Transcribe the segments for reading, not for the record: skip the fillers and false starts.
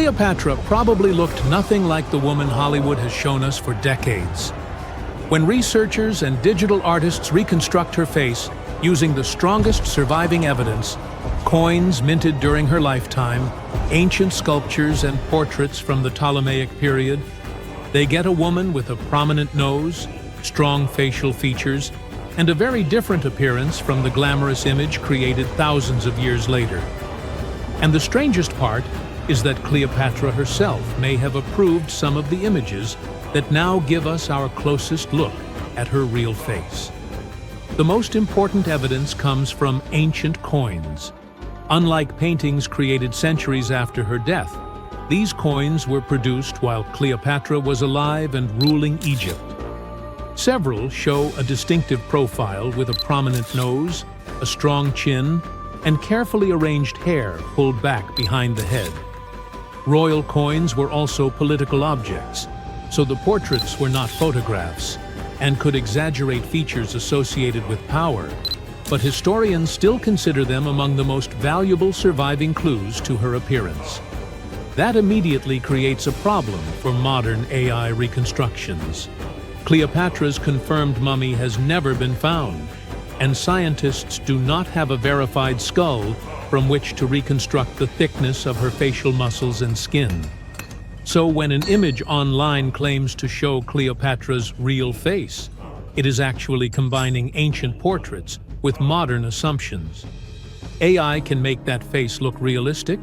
Cleopatra probably looked nothing like the woman Hollywood has shown us for decades. When researchers and digital artists reconstruct her face using the strongest surviving evidence, coins minted during her lifetime, ancient sculptures and portraits from the Ptolemaic period, they get a woman with a prominent nose, strong facial features, and a very different appearance from the glamorous image created thousands of years later. And the strangest part is that Cleopatra herself may have approved some of the images that now give us our closest look at her real face. The most important evidence comes from ancient coins. Unlike paintings created centuries after her death, these coins were produced while Cleopatra was alive and ruling Egypt. Several show a distinctive profile with a prominent nose, a strong chin, and carefully arranged hair pulled back behind the head. Royal coins were also political objects, so the portraits were not photographs and could exaggerate features associated with power, but historians still consider them among the most valuable surviving clues to her appearance. That immediately creates a problem for modern AI reconstructions. Cleopatra's confirmed mummy has never been found, and scientists do not have a verified skull from which to reconstruct the thickness of her facial muscles and skin. So when an image online claims to show Cleopatra's real face, it is actually combining ancient portraits with modern assumptions. AI can make that face look realistic,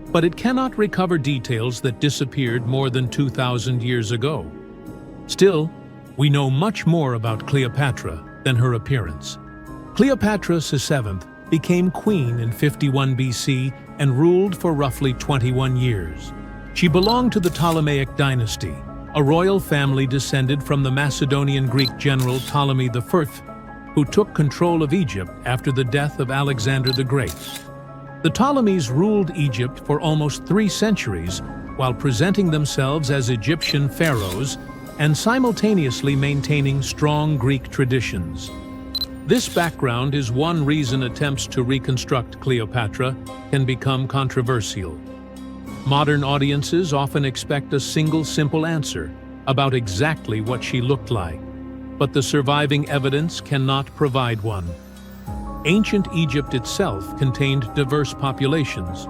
but it cannot recover details that disappeared more than 2,000 years ago. Still, we know much more about Cleopatra than her appearance. Cleopatra VII became queen in 51 BC and ruled for roughly 21 years. She belonged to the Ptolemaic dynasty, a royal family descended from the Macedonian Greek general Ptolemy I, who took control of Egypt after the death of Alexander the Great. The Ptolemies ruled Egypt for almost 3 centuries while presenting themselves as Egyptian pharaohs and simultaneously maintaining strong Greek traditions. This background is one reason attempts to reconstruct Cleopatra can become controversial. Modern audiences often expect a single simple answer about exactly what she looked like, but the surviving evidence cannot provide one. Ancient Egypt itself contained diverse populations,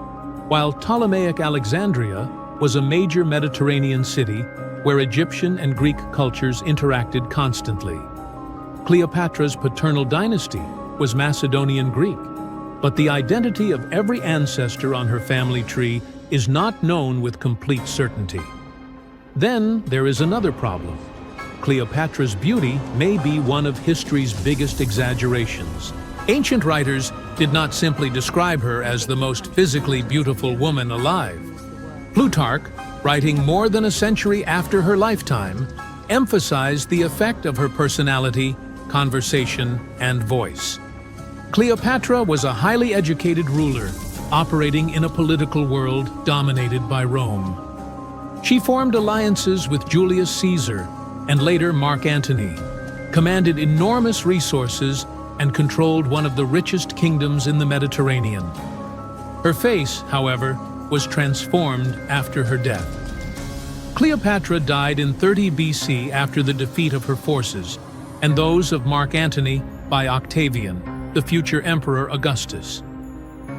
while Ptolemaic Alexandria was a major Mediterranean city where Egyptian and Greek cultures interacted constantly. Cleopatra's paternal dynasty was Macedonian Greek, but the identity of every ancestor on her family tree is not known with complete certainty. Then there is another problem. Cleopatra's beauty may be one of history's biggest exaggerations. Ancient writers did not simply describe her as the most physically beautiful woman alive. Plutarch, writing more than a century after her lifetime, emphasized the effect of her personality, conversation, and voice. Cleopatra was a highly educated ruler, operating in a political world dominated by Rome. She formed alliances with Julius Caesar and later Mark Antony, commanded enormous resources, and controlled one of the richest kingdoms in the Mediterranean. Her face, however, was transformed after her death. Cleopatra died in 30 BC after the defeat of her forces, and those of Mark Antony by Octavian, the future Emperor Augustus.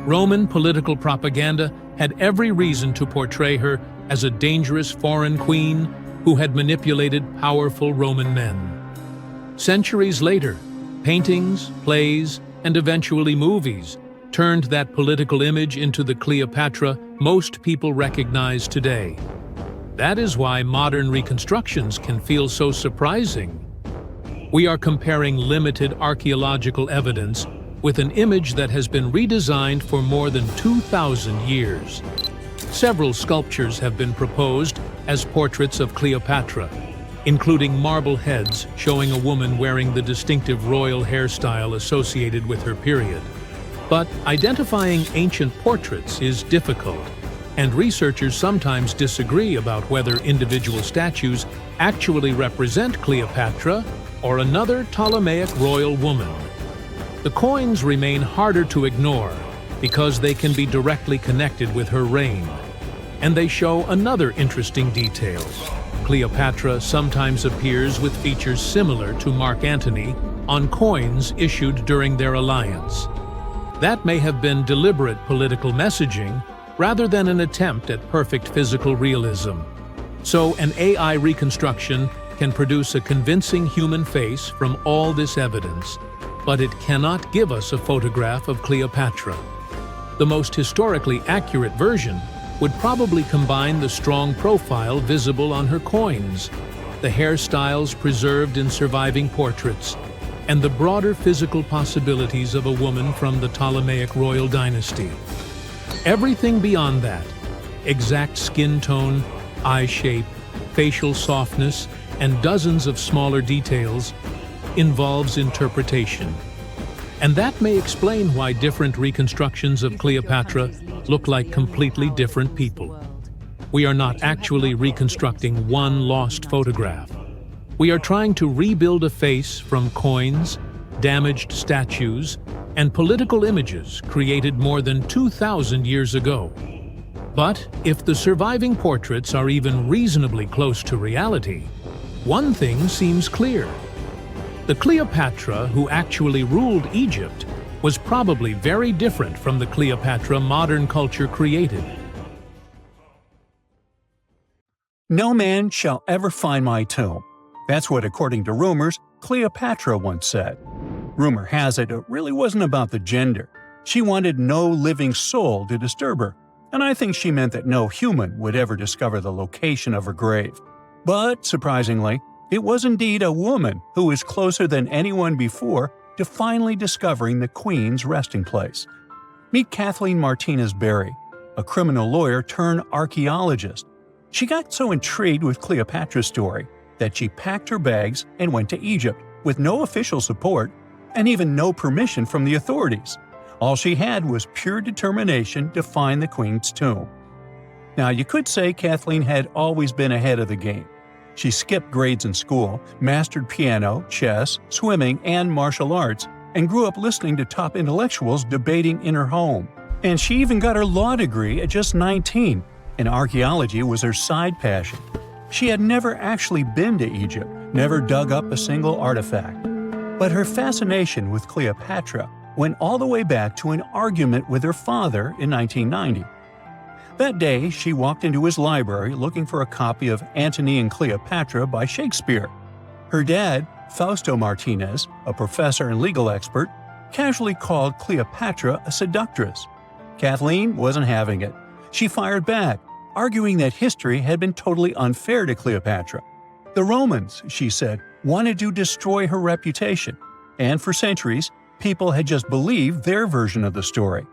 Roman political propaganda had every reason to portray her as a dangerous foreign queen who had manipulated powerful Roman men. Centuries later, paintings, plays, and eventually movies turned that political image into the Cleopatra most people recognize today. That is why modern reconstructions can feel so surprising. We are comparing limited archaeological evidence with an image that has been redesigned for more than 2,000 years. Several sculptures have been proposed as portraits of Cleopatra, including marble heads showing a woman wearing the distinctive royal hairstyle associated with her period. But identifying ancient portraits is difficult, and researchers sometimes disagree about whether individual statues actually represent Cleopatra or another Ptolemaic royal woman. The coins remain harder to ignore because they can be directly connected with her reign. And they show another interesting detail. Cleopatra sometimes appears with features similar to Mark Antony on coins issued during their alliance. That may have been deliberate political messaging rather than an attempt at perfect physical realism. So an AI reconstruction can produce a convincing human face from all this evidence, but it cannot give us a photograph of Cleopatra. The most historically accurate version would probably combine the strong profile visible on her coins, the hairstyles preserved in surviving portraits, and the broader physical possibilities of a woman from the Ptolemaic royal dynasty. Everything beyond that, exact skin tone, eye shape, facial softness, and dozens of smaller details, involves interpretation. And that may explain why different reconstructions of Cleopatra look like completely different people. We are not actually reconstructing one lost photograph. We are trying to rebuild a face from coins, damaged statues, and political images created more than 2,000 years ago. But if the surviving portraits are even reasonably close to reality, one thing seems clear. The Cleopatra who actually ruled Egypt was probably very different from the Cleopatra modern culture created. No man shall ever find my tomb. That's what, according to rumors, Cleopatra once said. Rumor has it really wasn't about the gender. She wanted no living soul to disturb her, and I think she meant that no human would ever discover the location of her grave. But, surprisingly, it was indeed a woman who was closer than anyone before to finally discovering the Queen's resting place. Meet Kathleen Martinez Berry, a criminal lawyer turned archaeologist. She got so intrigued with Cleopatra's story that she packed her bags and went to Egypt with no official support and even no permission from the authorities. All she had was pure determination to find the Queen's tomb. Now, you could say Kathleen had always been ahead of the game. She skipped grades in school, mastered piano, chess, swimming, and martial arts, and grew up listening to top intellectuals debating in her home. And she even got her law degree at just 19, and archaeology was her side passion. She had never actually been to Egypt, never dug up a single artifact. But her fascination with Cleopatra went all the way back to an argument with her father in 1990. That day, she walked into his library looking for a copy of Antony and Cleopatra by Shakespeare. Her dad, Fausto Martinez, a professor and legal expert, casually called Cleopatra a seductress. Kathleen wasn't having it. She fired back, arguing that history had been totally unfair to Cleopatra. The Romans, she said, wanted to destroy her reputation, and for centuries, people had just believed their version of the story.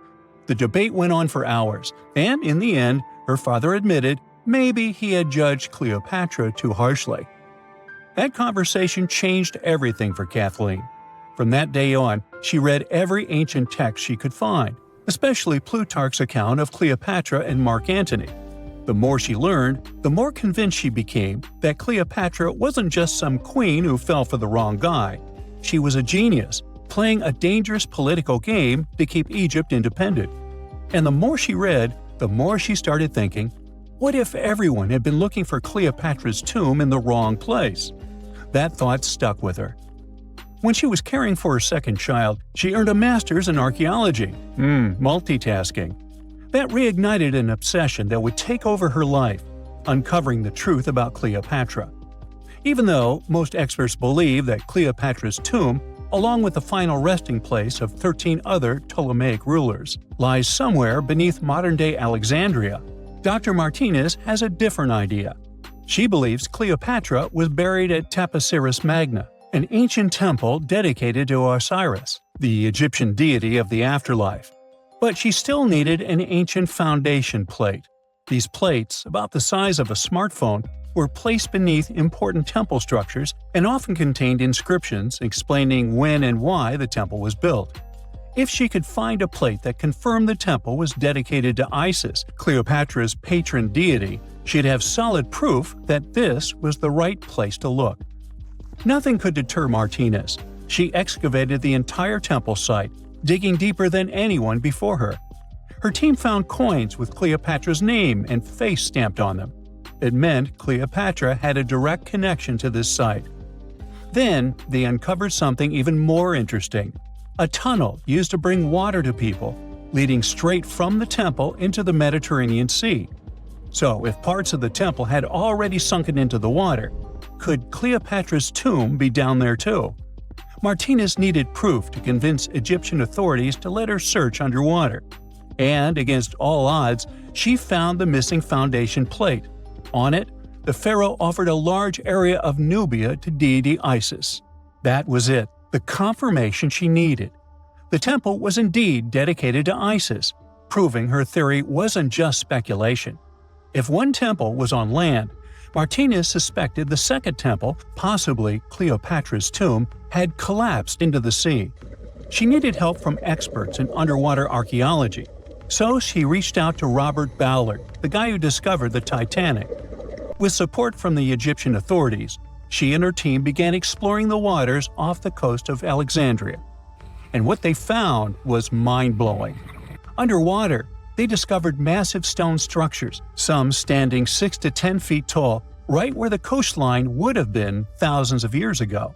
The debate went on for hours, and in the end, her father admitted maybe he had judged Cleopatra too harshly. That conversation changed everything for Kathleen. From that day on, she read every ancient text she could find, especially Plutarch's account of Cleopatra and Mark Antony. The more she learned, the more convinced she became that Cleopatra wasn't just some queen who fell for the wrong guy. She was a genius, playing a dangerous political game to keep Egypt independent. And the more she read, the more she started thinking, what if everyone had been looking for Cleopatra's tomb in the wrong place? That thought stuck with her. When she was caring for her second child, she earned a master's in archaeology. Multitasking. That reignited an obsession that would take over her life, uncovering the truth about Cleopatra. Even though most experts believe that Cleopatra's tomb, along with the final resting place of 13 other Ptolemaic rulers, lies somewhere beneath modern-day Alexandria, Dr. Martinez has a different idea. She believes Cleopatra was buried at Taposiris Magna, an ancient temple dedicated to Osiris, the Egyptian deity of the afterlife. But she still needed an ancient foundation plate. These plates, about the size of a smartphone, were placed beneath important temple structures and often contained inscriptions explaining when and why the temple was built. If she could find a plate that confirmed the temple was dedicated to Isis, Cleopatra's patron deity, she'd have solid proof that this was the right place to look. Nothing could deter Martinez. She excavated the entire temple site, digging deeper than anyone before her. Her team found coins with Cleopatra's name and face stamped on them. It meant Cleopatra had a direct connection to this site. Then, they uncovered something even more interesting: a tunnel used to bring water to people, leading straight from the temple into the Mediterranean Sea. So, if parts of the temple had already sunken into the water, could Cleopatra's tomb be down there too? Martinez needed proof to convince Egyptian authorities to let her search underwater. And, against all odds, she found the missing foundation plate. On it, the pharaoh offered a large area of Nubia to deity Isis. That was it, the confirmation she needed. The temple was indeed dedicated to Isis, proving her theory wasn't just speculation. If one temple was on land, Martinez suspected the second temple, possibly Cleopatra's tomb, had collapsed into the sea. She needed help from experts in underwater archaeology, so she reached out to Robert Ballard, the guy who discovered the Titanic. With support from the Egyptian authorities, she and her team began exploring the waters off the coast of Alexandria. And what they found was mind-blowing. Underwater, they discovered massive stone structures, some standing 6 to 10 feet tall, right where the coastline would have been thousands of years ago.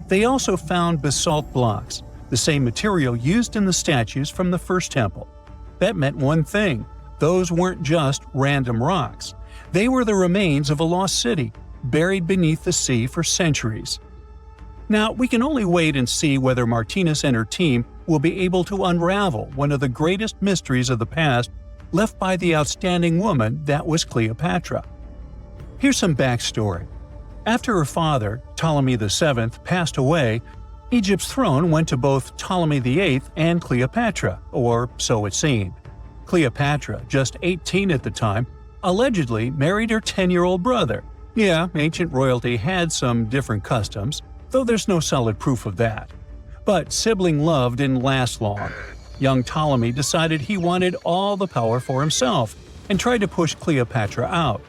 They also found basalt blocks, the same material used in the statues from the first temple. That meant one thing: those weren't just random rocks. They were the remains of a lost city, buried beneath the sea for centuries. Now, we can only wait and see whether Martinez and her team will be able to unravel one of the greatest mysteries of the past left by the outstanding woman that was Cleopatra. Here's some backstory. After her father, Ptolemy VII, passed away, Egypt's throne went to both Ptolemy VIII and Cleopatra, or so it seemed. Cleopatra, just 18 at the time, allegedly married her 10-year-old brother. Yeah, ancient royalty had some different customs, though there's no solid proof of that. But sibling love didn't last long. Young Ptolemy decided he wanted all the power for himself and tried to push Cleopatra out.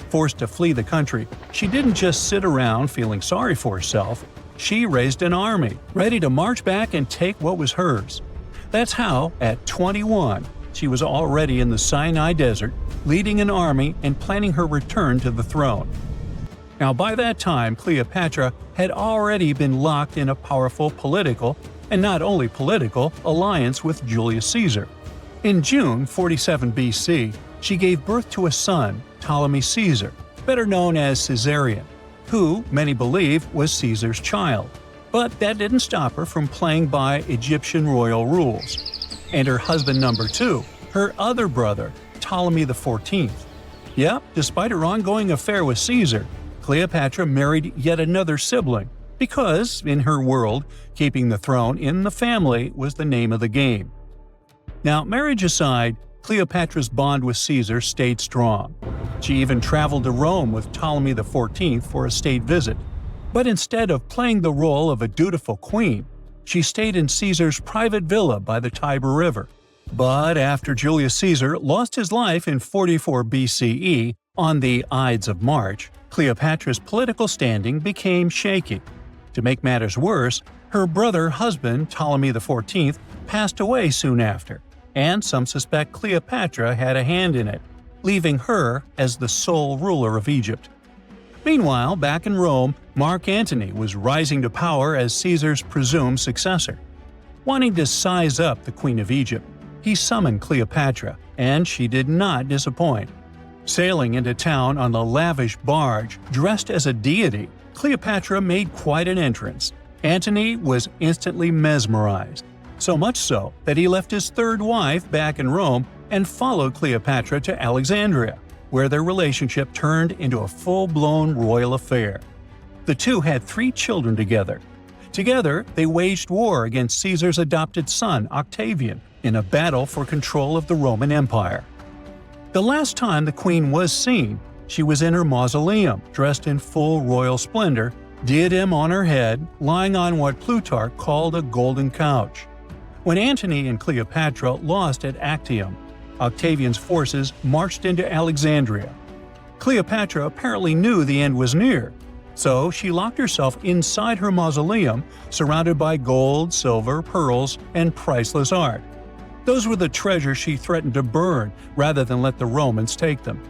Forced to flee the country, she didn't just sit around feeling sorry for herself. She raised an army, ready to march back and take what was hers. That's how, at 21, she was already in the Sinai Desert, leading an army and planning her return to the throne. Now, by that time, Cleopatra had already been locked in a powerful political, and not only political, alliance with Julius Caesar. In June 47 BC, she gave birth to a son, Ptolemy Caesar, better known as Caesarion, who, many believe, was Caesar's child. But that didn't stop her from playing by Egyptian royal rules. And her husband number 2, her other brother, Ptolemy XIV. Yep, despite her ongoing affair with Caesar, Cleopatra married yet another sibling, because, in her world, keeping the throne in the family was the name of the game. Now, marriage aside, Cleopatra's bond with Caesar stayed strong. She even traveled to Rome with Ptolemy XIV for a state visit. But instead of playing the role of a dutiful queen, she stayed in Caesar's private villa by the Tiber River. But after Julius Caesar lost his life in 44 BCE on the Ides of March, Cleopatra's political standing became shaky. To make matters worse, her brother-husband Ptolemy XIV passed away soon after, and some suspect Cleopatra had a hand in it, leaving her as the sole ruler of Egypt. Meanwhile, back in Rome, Mark Antony was rising to power as Caesar's presumed successor. Wanting to size up the Queen of Egypt, he summoned Cleopatra, and she did not disappoint. Sailing into town on a lavish barge dressed as a deity, Cleopatra made quite an entrance. Antony was instantly mesmerized, so much so that he left his third wife back in Rome and followed Cleopatra to Alexandria, where their relationship turned into a full-blown royal affair. The two had 3 children together. Together, they waged war against Caesar's adopted son, Octavian, in a battle for control of the Roman Empire. The last time the queen was seen, she was in her mausoleum, dressed in full royal splendor, diadem on her head, lying on what Plutarch called a golden couch. When Antony and Cleopatra lost at Actium, Octavian's forces marched into Alexandria. Cleopatra apparently knew the end was near, so she locked herself inside her mausoleum, surrounded by gold, silver, pearls, and priceless art. Those were the treasures she threatened to burn rather than let the Romans take them.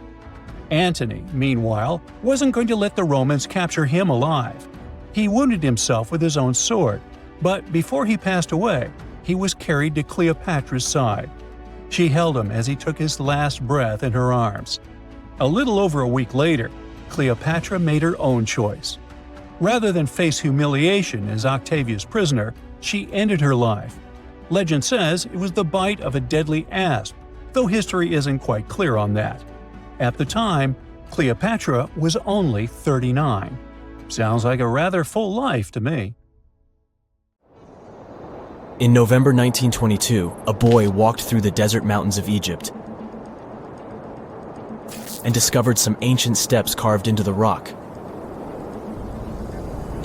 Antony, meanwhile, wasn't going to let the Romans capture him alive. He wounded himself with his own sword, but before he passed away, he was carried to Cleopatra's side. She held him as he took his last breath in her arms. A little over a week later, Cleopatra made her own choice. Rather than face humiliation as Octavia's prisoner, she ended her life. Legend says it was the bite of a deadly asp, though history isn't quite clear on that. At the time, Cleopatra was only 39. Sounds like a rather full life to me. In November 1922, a boy walked through the desert mountains of Egypt and discovered some ancient steps carved into the rock.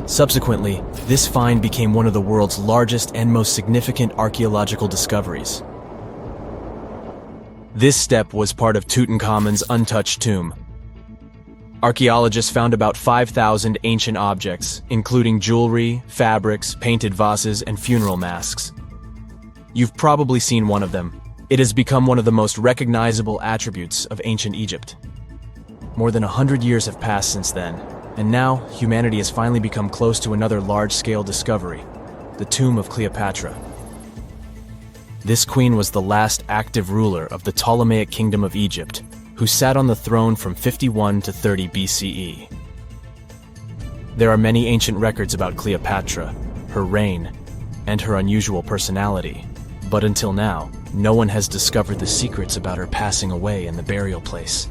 Subsequently, this find became one of the world's largest and most significant archaeological discoveries. This step was part of Tutankhamun's untouched tomb. Archaeologists found about 5,000 ancient objects, including jewelry, fabrics, painted vases, and funeral masks. You've probably seen one of them. It has become one of the most recognizable attributes of ancient Egypt. More than 100 years have passed since then, and now humanity has finally become close to another large-scale discovery, the tomb of Cleopatra. This queen was the last active ruler of the Ptolemaic Kingdom of Egypt, who sat on the throne from 51 to 30 BCE. There are many ancient records about Cleopatra, her reign, and her unusual personality, but until now, no one has discovered the secrets about her passing away in the burial place.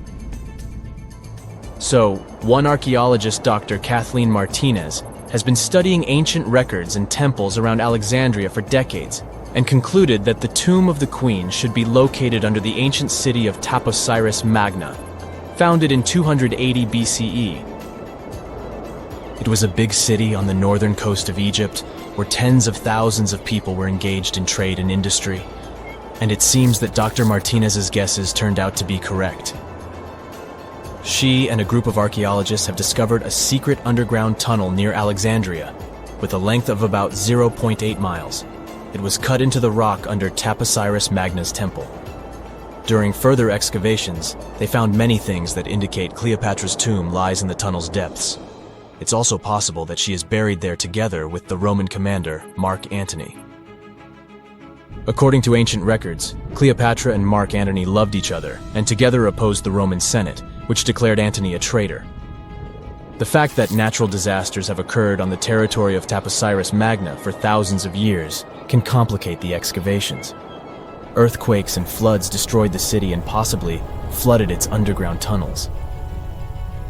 So, one archaeologist, Dr. Kathleen Martinez, has been studying ancient records and temples around Alexandria for decades and concluded that the tomb of the queen should be located under the ancient city of Taposiris Magna, founded in 280 BCE. It was a big city on the northern coast of Egypt where tens of thousands of people were engaged in trade and industry, and it seems that Dr. Martinez's guesses turned out to be correct. She and a group of archaeologists have discovered a secret underground tunnel near Alexandria, with a length of about 0.8 miles. It was cut into the rock under Taposiris Magna's temple. During further excavations, they found many things that indicate Cleopatra's tomb lies in the tunnel's depths. It's also possible that she is buried there together with the Roman commander, Mark Antony. According to ancient records, Cleopatra and Mark Antony loved each other and together opposed the Roman Senate, which declared Antony a traitor. The fact that natural disasters have occurred on the territory of Taposiris Magna for thousands of years can complicate the excavations. Earthquakes and floods destroyed the city and possibly flooded its underground tunnels.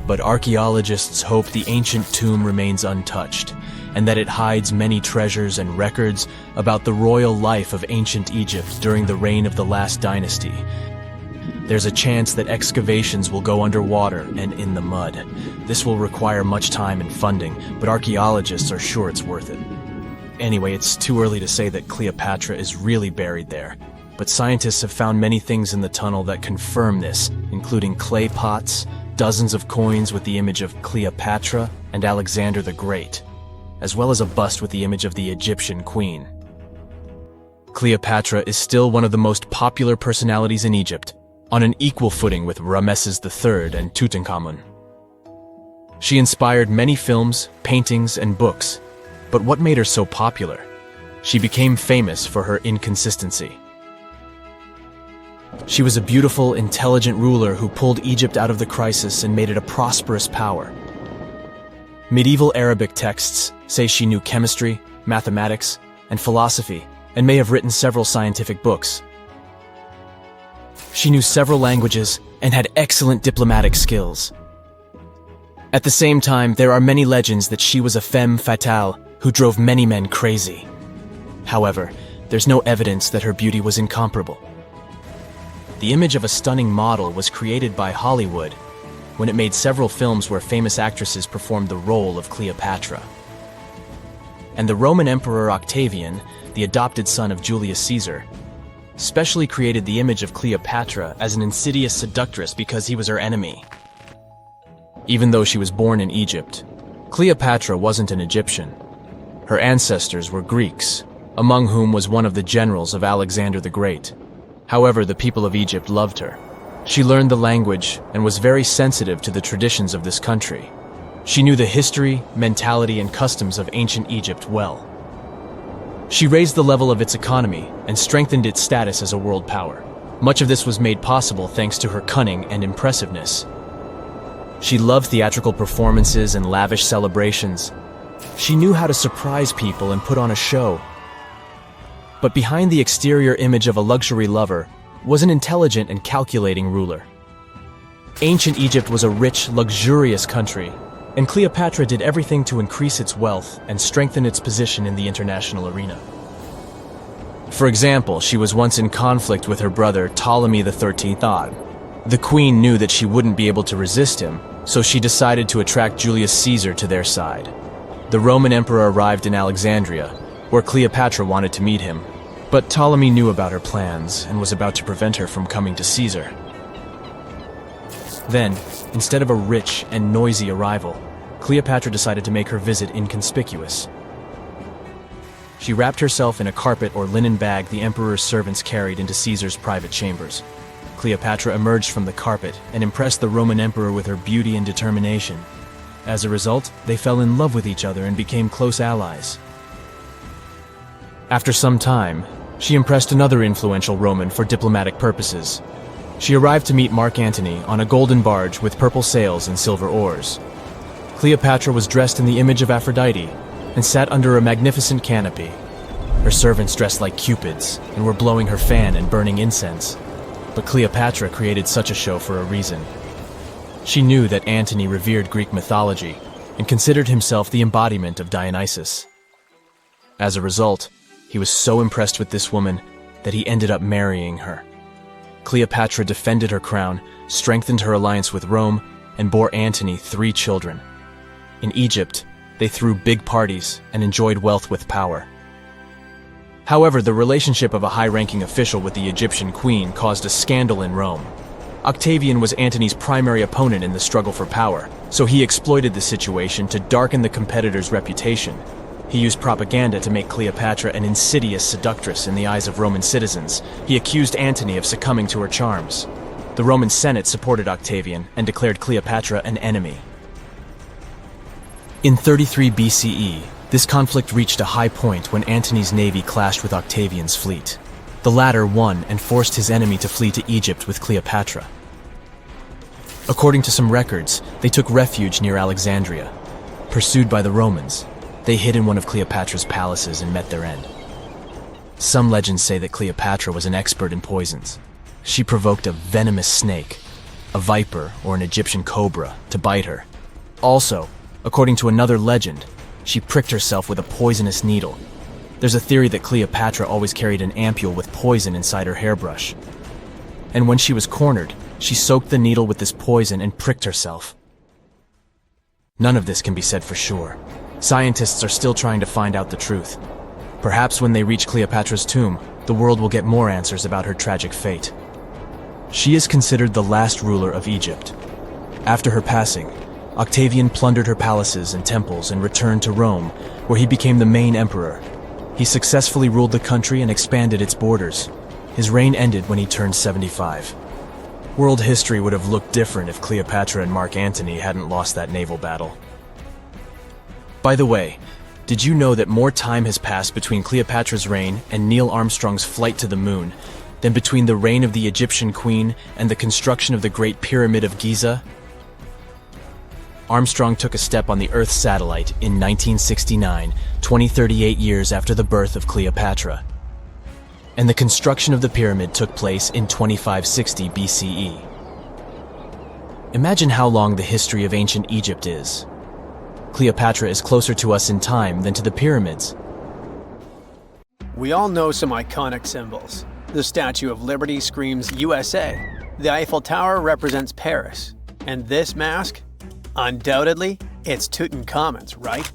But archaeologists hope the ancient tomb remains untouched, and that it hides many treasures and records about the royal life of ancient Egypt during the reign of the last dynasty. There's a chance that excavations will go underwater and in the mud. This will require much time and funding, but archaeologists are sure it's worth it. Anyway, it's too early to say that Cleopatra is really buried there, but scientists have found many things in the tunnel that confirm this, including clay pots, dozens of coins with the image of Cleopatra and Alexander the Great, as well as a bust with the image of the Egyptian queen. Cleopatra is still one of the most popular personalities in Egypt, on an equal footing with Ramesses III and Tutankhamun. She inspired many films, paintings, and books, but what made her so popular? She became famous for her inconsistency. She was a beautiful, intelligent ruler who pulled Egypt out of the crisis and made it a prosperous power. Medieval Arabic texts say she knew chemistry, mathematics, and philosophy, and may have written several scientific books. She knew several languages and had excellent diplomatic skills. At the same time, there are many legends that she was a femme fatale who drove many men crazy. However, there's no evidence that her beauty was incomparable. The image of a stunning model was created by Hollywood when it made several films where famous actresses performed the role of Cleopatra. And the Roman Emperor Octavian, the adopted son of Julius Caesar, specially created the image of Cleopatra as an insidious seductress because he was her enemy. Even though she was born in Egypt, Cleopatra wasn't an Egyptian. Her ancestors were Greeks, among whom was one of the generals of Alexander the Great. However, the people of Egypt loved her. She learned the language and was very sensitive to the traditions of this country. She knew the history, mentality, and customs of ancient Egypt well. She raised the level of its economy and strengthened its status as a world power. Much of this was made possible thanks to her cunning and impressiveness. She loved theatrical performances and lavish celebrations. She knew how to surprise people and put on a show. But behind the exterior image of a luxury lover was an intelligent and calculating ruler. Ancient Egypt was a rich, luxurious country, and Cleopatra did everything to increase its wealth and strengthen its position in the international arena. For example, she was once in conflict with her brother Ptolemy XIII. The queen knew that she wouldn't be able to resist him, so she decided to attract Julius Caesar to their side. The Roman emperor arrived in Alexandria, where Cleopatra wanted to meet him, but Ptolemy knew about her plans and was about to prevent her from coming to Caesar. Then, instead of a rich and noisy arrival, Cleopatra decided to make her visit inconspicuous. She wrapped herself in a carpet or linen bag the emperor's servants carried into Caesar's private chambers. Cleopatra emerged from the carpet and impressed the Roman emperor with her beauty and determination. As a result, they fell in love with each other and became close allies. After some time, she impressed another influential Roman for diplomatic purposes. She arrived to meet Mark Antony on a golden barge with purple sails and silver oars. Cleopatra was dressed in the image of Aphrodite and sat under a magnificent canopy. Her servants dressed like cupids and were blowing her fan and burning incense. But Cleopatra created such a show for a reason. She knew that Antony revered Greek mythology and considered himself the embodiment of Dionysus. As a result, he was so impressed with this woman that he ended up marrying her. Cleopatra defended her crown, strengthened her alliance with Rome, and bore Antony 3 children. In Egypt, they threw big parties and enjoyed wealth with power. However, the relationship of a high-ranking official with the Egyptian queen caused a scandal in Rome. Octavian was Antony's primary opponent in the struggle for power, so he exploited the situation to darken the competitor's reputation. He used propaganda to make Cleopatra an insidious seductress in the eyes of Roman citizens. He accused Antony of succumbing to her charms. The Roman Senate supported Octavian and declared Cleopatra an enemy. In 33 BCE, this conflict reached a high point when Antony's navy clashed with Octavian's fleet. The latter won and forced his enemy to flee to Egypt with Cleopatra. According to some records, they took refuge near Alexandria. Pursued by the Romans, they hid in one of Cleopatra's palaces and met their end. Some legends say that Cleopatra was an expert in poisons. She provoked a venomous snake, a viper or an Egyptian cobra, to bite her. Also, according to another legend, she pricked herself with a poisonous needle. There's a theory that Cleopatra always carried an ampule with poison inside her hairbrush. And when she was cornered, she soaked the needle with this poison and pricked herself. None of this can be said for sure. Scientists are still trying to find out the truth. Perhaps when they reach Cleopatra's tomb, the world will get more answers about her tragic fate. She is considered the last ruler of Egypt. After her passing, Octavian plundered her palaces and temples and returned to Rome, where he became the main emperor. He successfully ruled the country and expanded its borders. His reign ended when he turned 75. World history would have looked different if Cleopatra and Mark Antony hadn't lost that naval battle. By the way, did you know that more time has passed between Cleopatra's reign and Neil Armstrong's flight to the moon than between the reign of the Egyptian queen and the construction of the Great Pyramid of Giza? Armstrong took a step on the Earth satellite in 1969, 38 years after the birth of Cleopatra. And the construction of the pyramid took place in 2560 BCE. Imagine how long the history of ancient Egypt is. Cleopatra is closer to us in time than to the pyramids. We all know some iconic symbols. The Statue of Liberty screams USA. The Eiffel Tower represents Paris. And this mask? Undoubtedly, it's Tutankhamun's, right?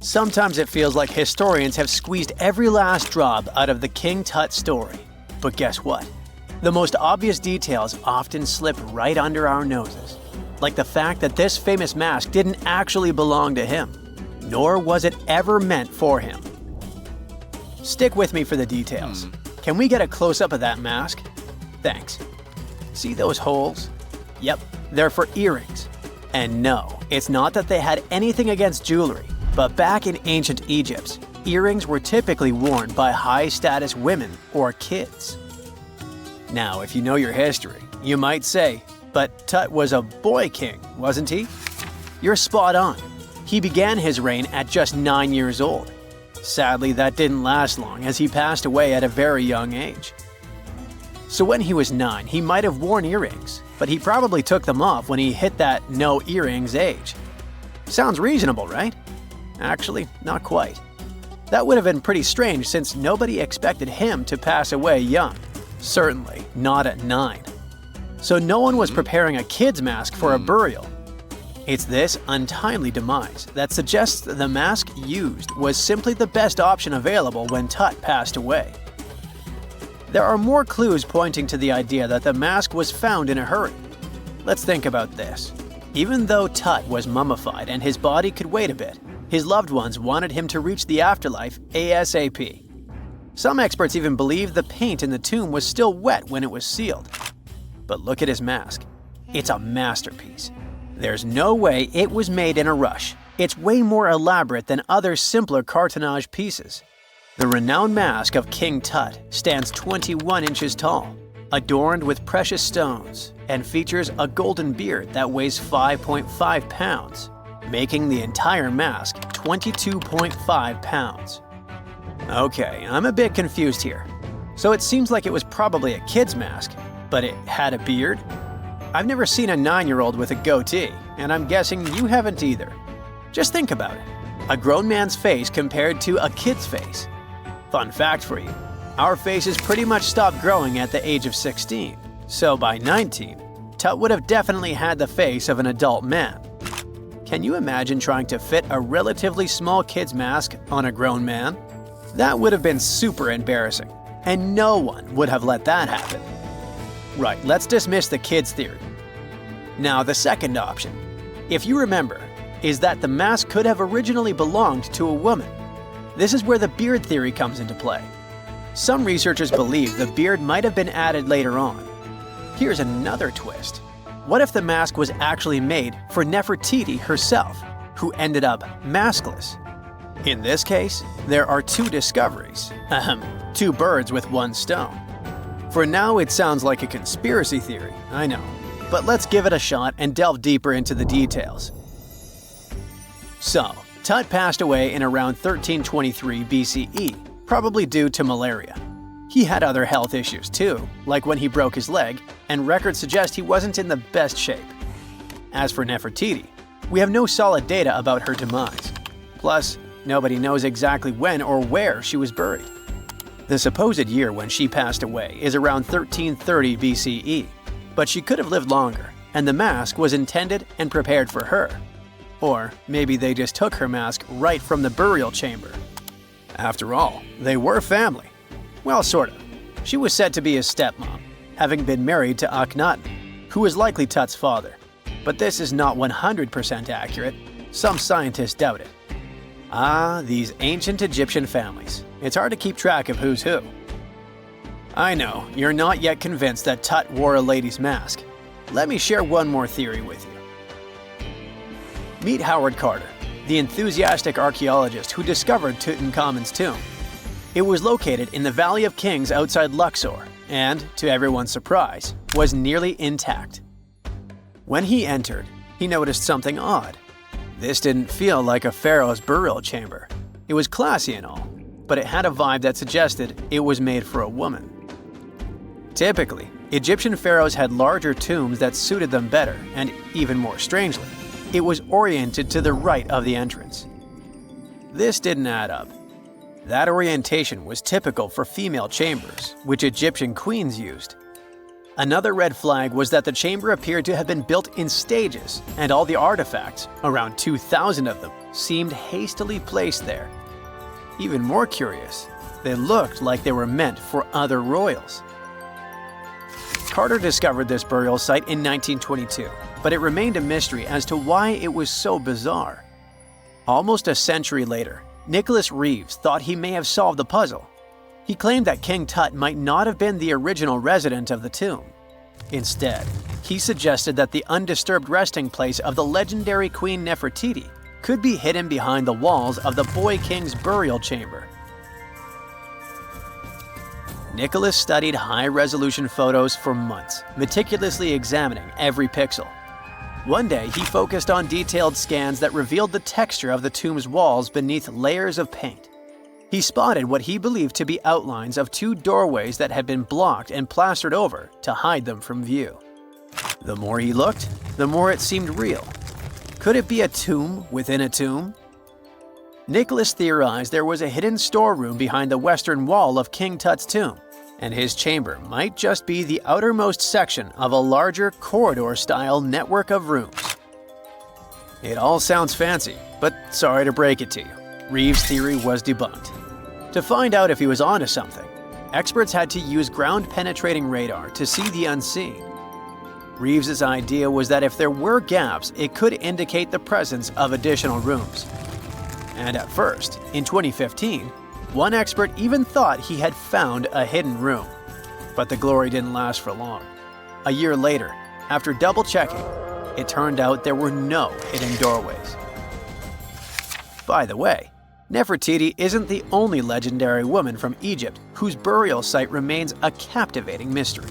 Sometimes it feels like historians have squeezed every last drop out of the King Tut story. But guess what? The most obvious details often slip right under our noses. Like the fact that this famous mask didn't actually belong to him, nor was it ever meant for him. Stick with me for the details. Can we get a close-up of that mask? Thanks. See those holes? Yep, they're for earrings. And no, it's not that they had anything against jewelry, but back in ancient Egypt, earrings were typically worn by high-status women or kids. Now, if you know your history, you might say, but Tut was a boy king, wasn't he? You're spot on. He began his reign at just 9 years old. Sadly, that didn't last long as he passed away at a very young age. So when he was 9, he might have worn earrings, but he probably took them off when he hit that no earrings age. Sounds reasonable, right? Actually, not quite. That would have been pretty strange since nobody expected him to pass away young. Certainly not at 9. So no one was preparing a kid's mask for a burial. It's this untimely demise that suggests the mask used was simply the best option available when Tut passed away. There are more clues pointing to the idea that the mask was found in a hurry. Let's think about this. Even though Tut was mummified and his body could wait a bit, his loved ones wanted him to reach the afterlife ASAP. Some experts even believe the paint in the tomb was still wet when it was sealed. But look at his mask. It's a masterpiece. There's no way it was made in a rush. It's way more elaborate than other simpler cartonnage pieces. The renowned mask of King Tut stands 21 inches tall, adorned with precious stones, and features a golden beard that weighs 5.5 pounds, making the entire mask 22.5 pounds. Okay, I'm a bit confused here. So it seems like it was probably a kid's mask, but it had a beard? I've never seen a 9-year-old with a goatee, and I'm guessing you haven't either. Just think about it. A grown man's face compared to a kid's face. Fun fact for you, our faces pretty much stopped growing at the age of 16, so by 19, Tut would have definitely had the face of an adult man. Can you imagine trying to fit a relatively small kid's mask on a grown man? That would have been super embarrassing, and no one would have let that happen. Right, let's dismiss the kids' theory. Now, the second option, if you remember, is that the mask could have originally belonged to a woman. This is where the beard theory comes into play. Some researchers believe the beard might have been added later on. Here's another twist. What if the mask was actually made for Nefertiti herself, who ended up maskless? In this case, there are two discoveries. Two birds with one stone. For now, it sounds like a conspiracy theory, I know. But let's give it a shot and delve deeper into the details. So, Tut passed away in around 1323 BCE, probably due to malaria. He had other health issues too, like when he broke his leg, and records suggest he wasn't in the best shape. As for Nefertiti, we have no solid data about her demise. Plus, nobody knows exactly when or where she was buried. The supposed year when she passed away is around 1330 BCE, but she could have lived longer, and the mask was intended and prepared for her. Or maybe they just took her mask right from the burial chamber. After all, they were family. Well, sort of. She was said to be his stepmom, having been married to Akhenaten, who was likely Tut's father. But this is not 100% accurate. Some scientists doubt it. Ah, these ancient Egyptian families. It's hard to keep track of who's who. I know, you're not yet convinced that Tut wore a lady's mask. Let me share one more theory with you. Meet Howard Carter, the enthusiastic archaeologist who discovered Tutankhamun's tomb. It was located in the Valley of Kings outside Luxor, and, to everyone's surprise, was nearly intact. When he entered, he noticed something odd. This didn't feel like a pharaoh's burial chamber. It was classy and all, but it had a vibe that suggested it was made for a woman. Typically, Egyptian pharaohs had larger tombs that suited them better, and even more strangely, it was oriented to the right of the entrance. This didn't add up. That orientation was typical for female chambers, which Egyptian queens used. Another red flag was that the chamber appeared to have been built in stages, and all the artifacts, around 2,000 of them, seemed hastily placed there. Even more curious, they looked like they were meant for other royals. Carter discovered this burial site in 1922, but it remained a mystery as to why it was so bizarre. Almost a century later, Nicholas Reeves thought he may have solved the puzzle. He claimed that King Tut might not have been the original resident of the tomb. Instead, he suggested that the undisturbed resting place of the legendary Queen Nefertiti could be hidden behind the walls of the boy king's burial chamber. Nicholas studied high-resolution photos for months, meticulously examining every pixel. One day, he focused on detailed scans that revealed the texture of the tomb's walls beneath layers of paint. He spotted what he believed to be outlines of two doorways that had been blocked and plastered over to hide them from view. The more he looked, the more it seemed real. Could it be a tomb within a tomb? Nicholas theorized there was a hidden storeroom behind the western wall of King Tut's tomb, and his chamber might just be the outermost section of a larger corridor-style network of rooms. It all sounds fancy, but sorry to break it to you, Reeves' theory was debunked. To find out if he was onto something, experts had to use ground-penetrating radar to see the unseen. Reeves' idea was that if there were gaps, it could indicate the presence of additional rooms. And at first, in 2015, one expert even thought he had found a hidden room. But the glory didn't last for long. A year later, after double-checking, it turned out there were no hidden doorways. By the way, Nefertiti isn't the only legendary woman from Egypt whose burial site remains a captivating mystery.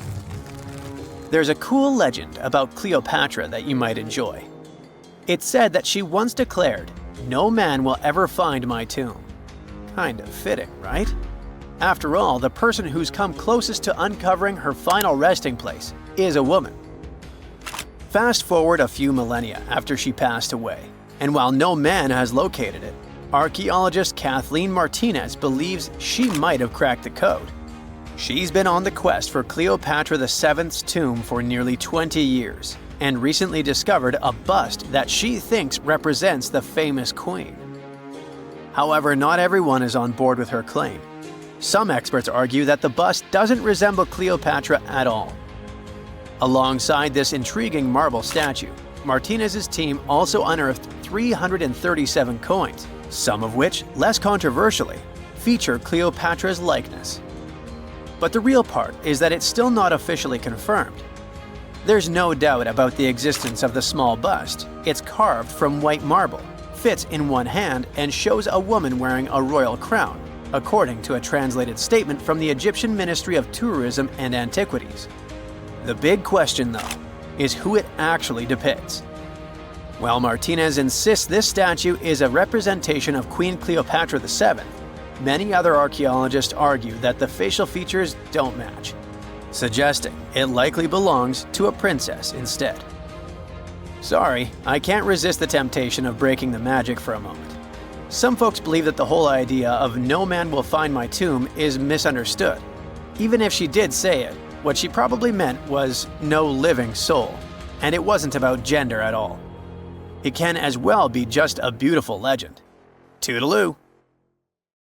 There's a cool legend about Cleopatra that you might enjoy. It's said that she once declared, "No man will ever find my tomb." Kind of fitting, right? After all, the person who's come closest to uncovering her final resting place is a woman. Fast forward a few millennia after she passed away, and while no man has located it, archaeologist Kathleen Martinez believes she might have cracked the code. She's been on the quest for Cleopatra VII's tomb for nearly 20 years, and recently discovered a bust that she thinks represents the famous queen. However, not everyone is on board with her claim. Some experts argue that the bust doesn't resemble Cleopatra at all. Alongside this intriguing marble statue, Martinez's team also unearthed 337 coins, some of which, less controversially, feature Cleopatra's likeness. But the real part is that it's still not officially confirmed. There's no doubt about the existence of the small bust. It's carved from white marble, fits in one hand, and shows a woman wearing a royal crown, according to a translated statement from the Egyptian Ministry of Tourism and Antiquities. The big question, though, is who it actually depicts. While Martinez insists this statue is a representation of Queen Cleopatra VII, many other archaeologists argue that the facial features don't match, suggesting it likely belongs to a princess instead. Sorry, I can't resist the temptation of breaking the magic for a moment. Some folks believe that the whole idea of "no man will find my tomb" is misunderstood. Even if she did say it, what she probably meant was "no living soul," and it wasn't about gender at all. It can as well be just a beautiful legend. Toodaloo!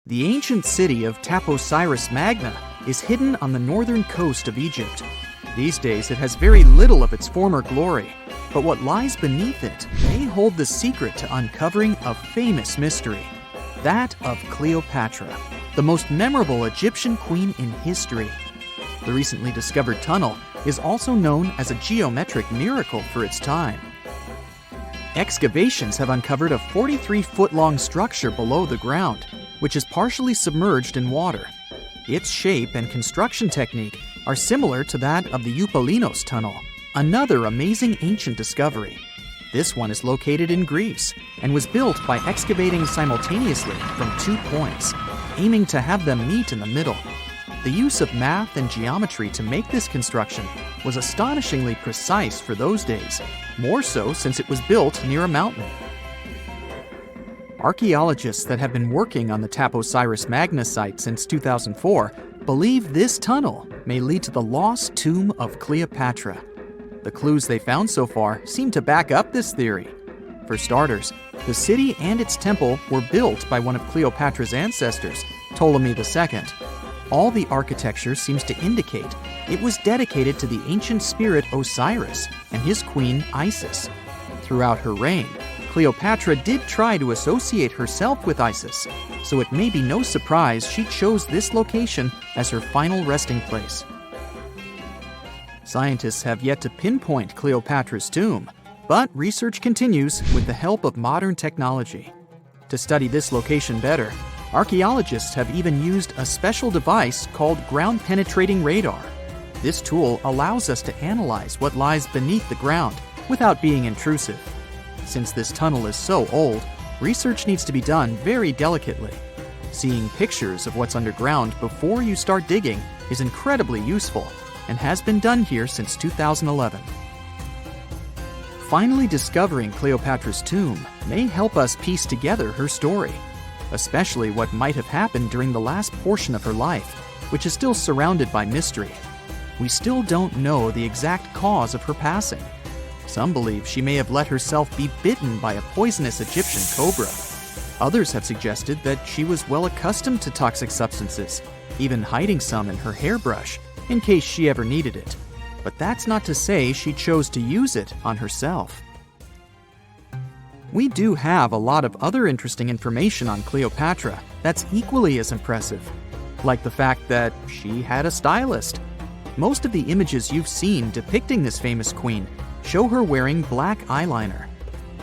The ancient city of Taposiris Magna is hidden on the northern coast of Egypt. These days it has very little of its former glory, but what lies beneath it may hold the secret to uncovering a famous mystery, that of Cleopatra, the most memorable Egyptian queen in history. The recently discovered tunnel is also known as a geometric miracle for its time. Excavations have uncovered a 43-foot-long structure below the ground, which is partially submerged in water. Its shape and construction technique are similar to that of the Eupalinos tunnel, another amazing ancient discovery. This one is located in Greece and was built by excavating simultaneously from 2 points, aiming to have them meet in the middle. The use of math and geometry to make this construction was astonishingly precise for those days, more so since it was built near a mountain. Archaeologists that have been working on the Taposiris Magna site since 2004 believe this tunnel may lead to the lost tomb of Cleopatra. The clues they found so far seem to back up this theory. For starters, the city and its temple were built by one of Cleopatra's ancestors, Ptolemy II. All the architecture seems to indicate it was dedicated to the ancient spirit Osiris and his queen Isis. Throughout her reign, Cleopatra did try to associate herself with Isis, so it may be no surprise she chose this location as her final resting place. Scientists have yet to pinpoint Cleopatra's tomb, but research continues with the help of modern technology. To study this location better, archaeologists have even used a special device called ground-penetrating radar. This tool allows us to analyze what lies beneath the ground without being intrusive. Since this tunnel is so old, research needs to be done very delicately. Seeing pictures of what's underground before you start digging is incredibly useful and has been done here since 2011. Finally discovering Cleopatra's tomb may help us piece together her story, especially what might have happened during the last portion of her life, which is still surrounded by mystery. We still don't know the exact cause of her passing. Some believe she may have let herself be bitten by a poisonous Egyptian cobra. Others have suggested that she was well accustomed to toxic substances, even hiding some in her hairbrush in case she ever needed it. But that's not to say she chose to use it on herself. We do have a lot of other interesting information on Cleopatra that's equally as impressive, like the fact that she had a stylist. Most of the images you've seen depicting this famous queen show her wearing black eyeliner.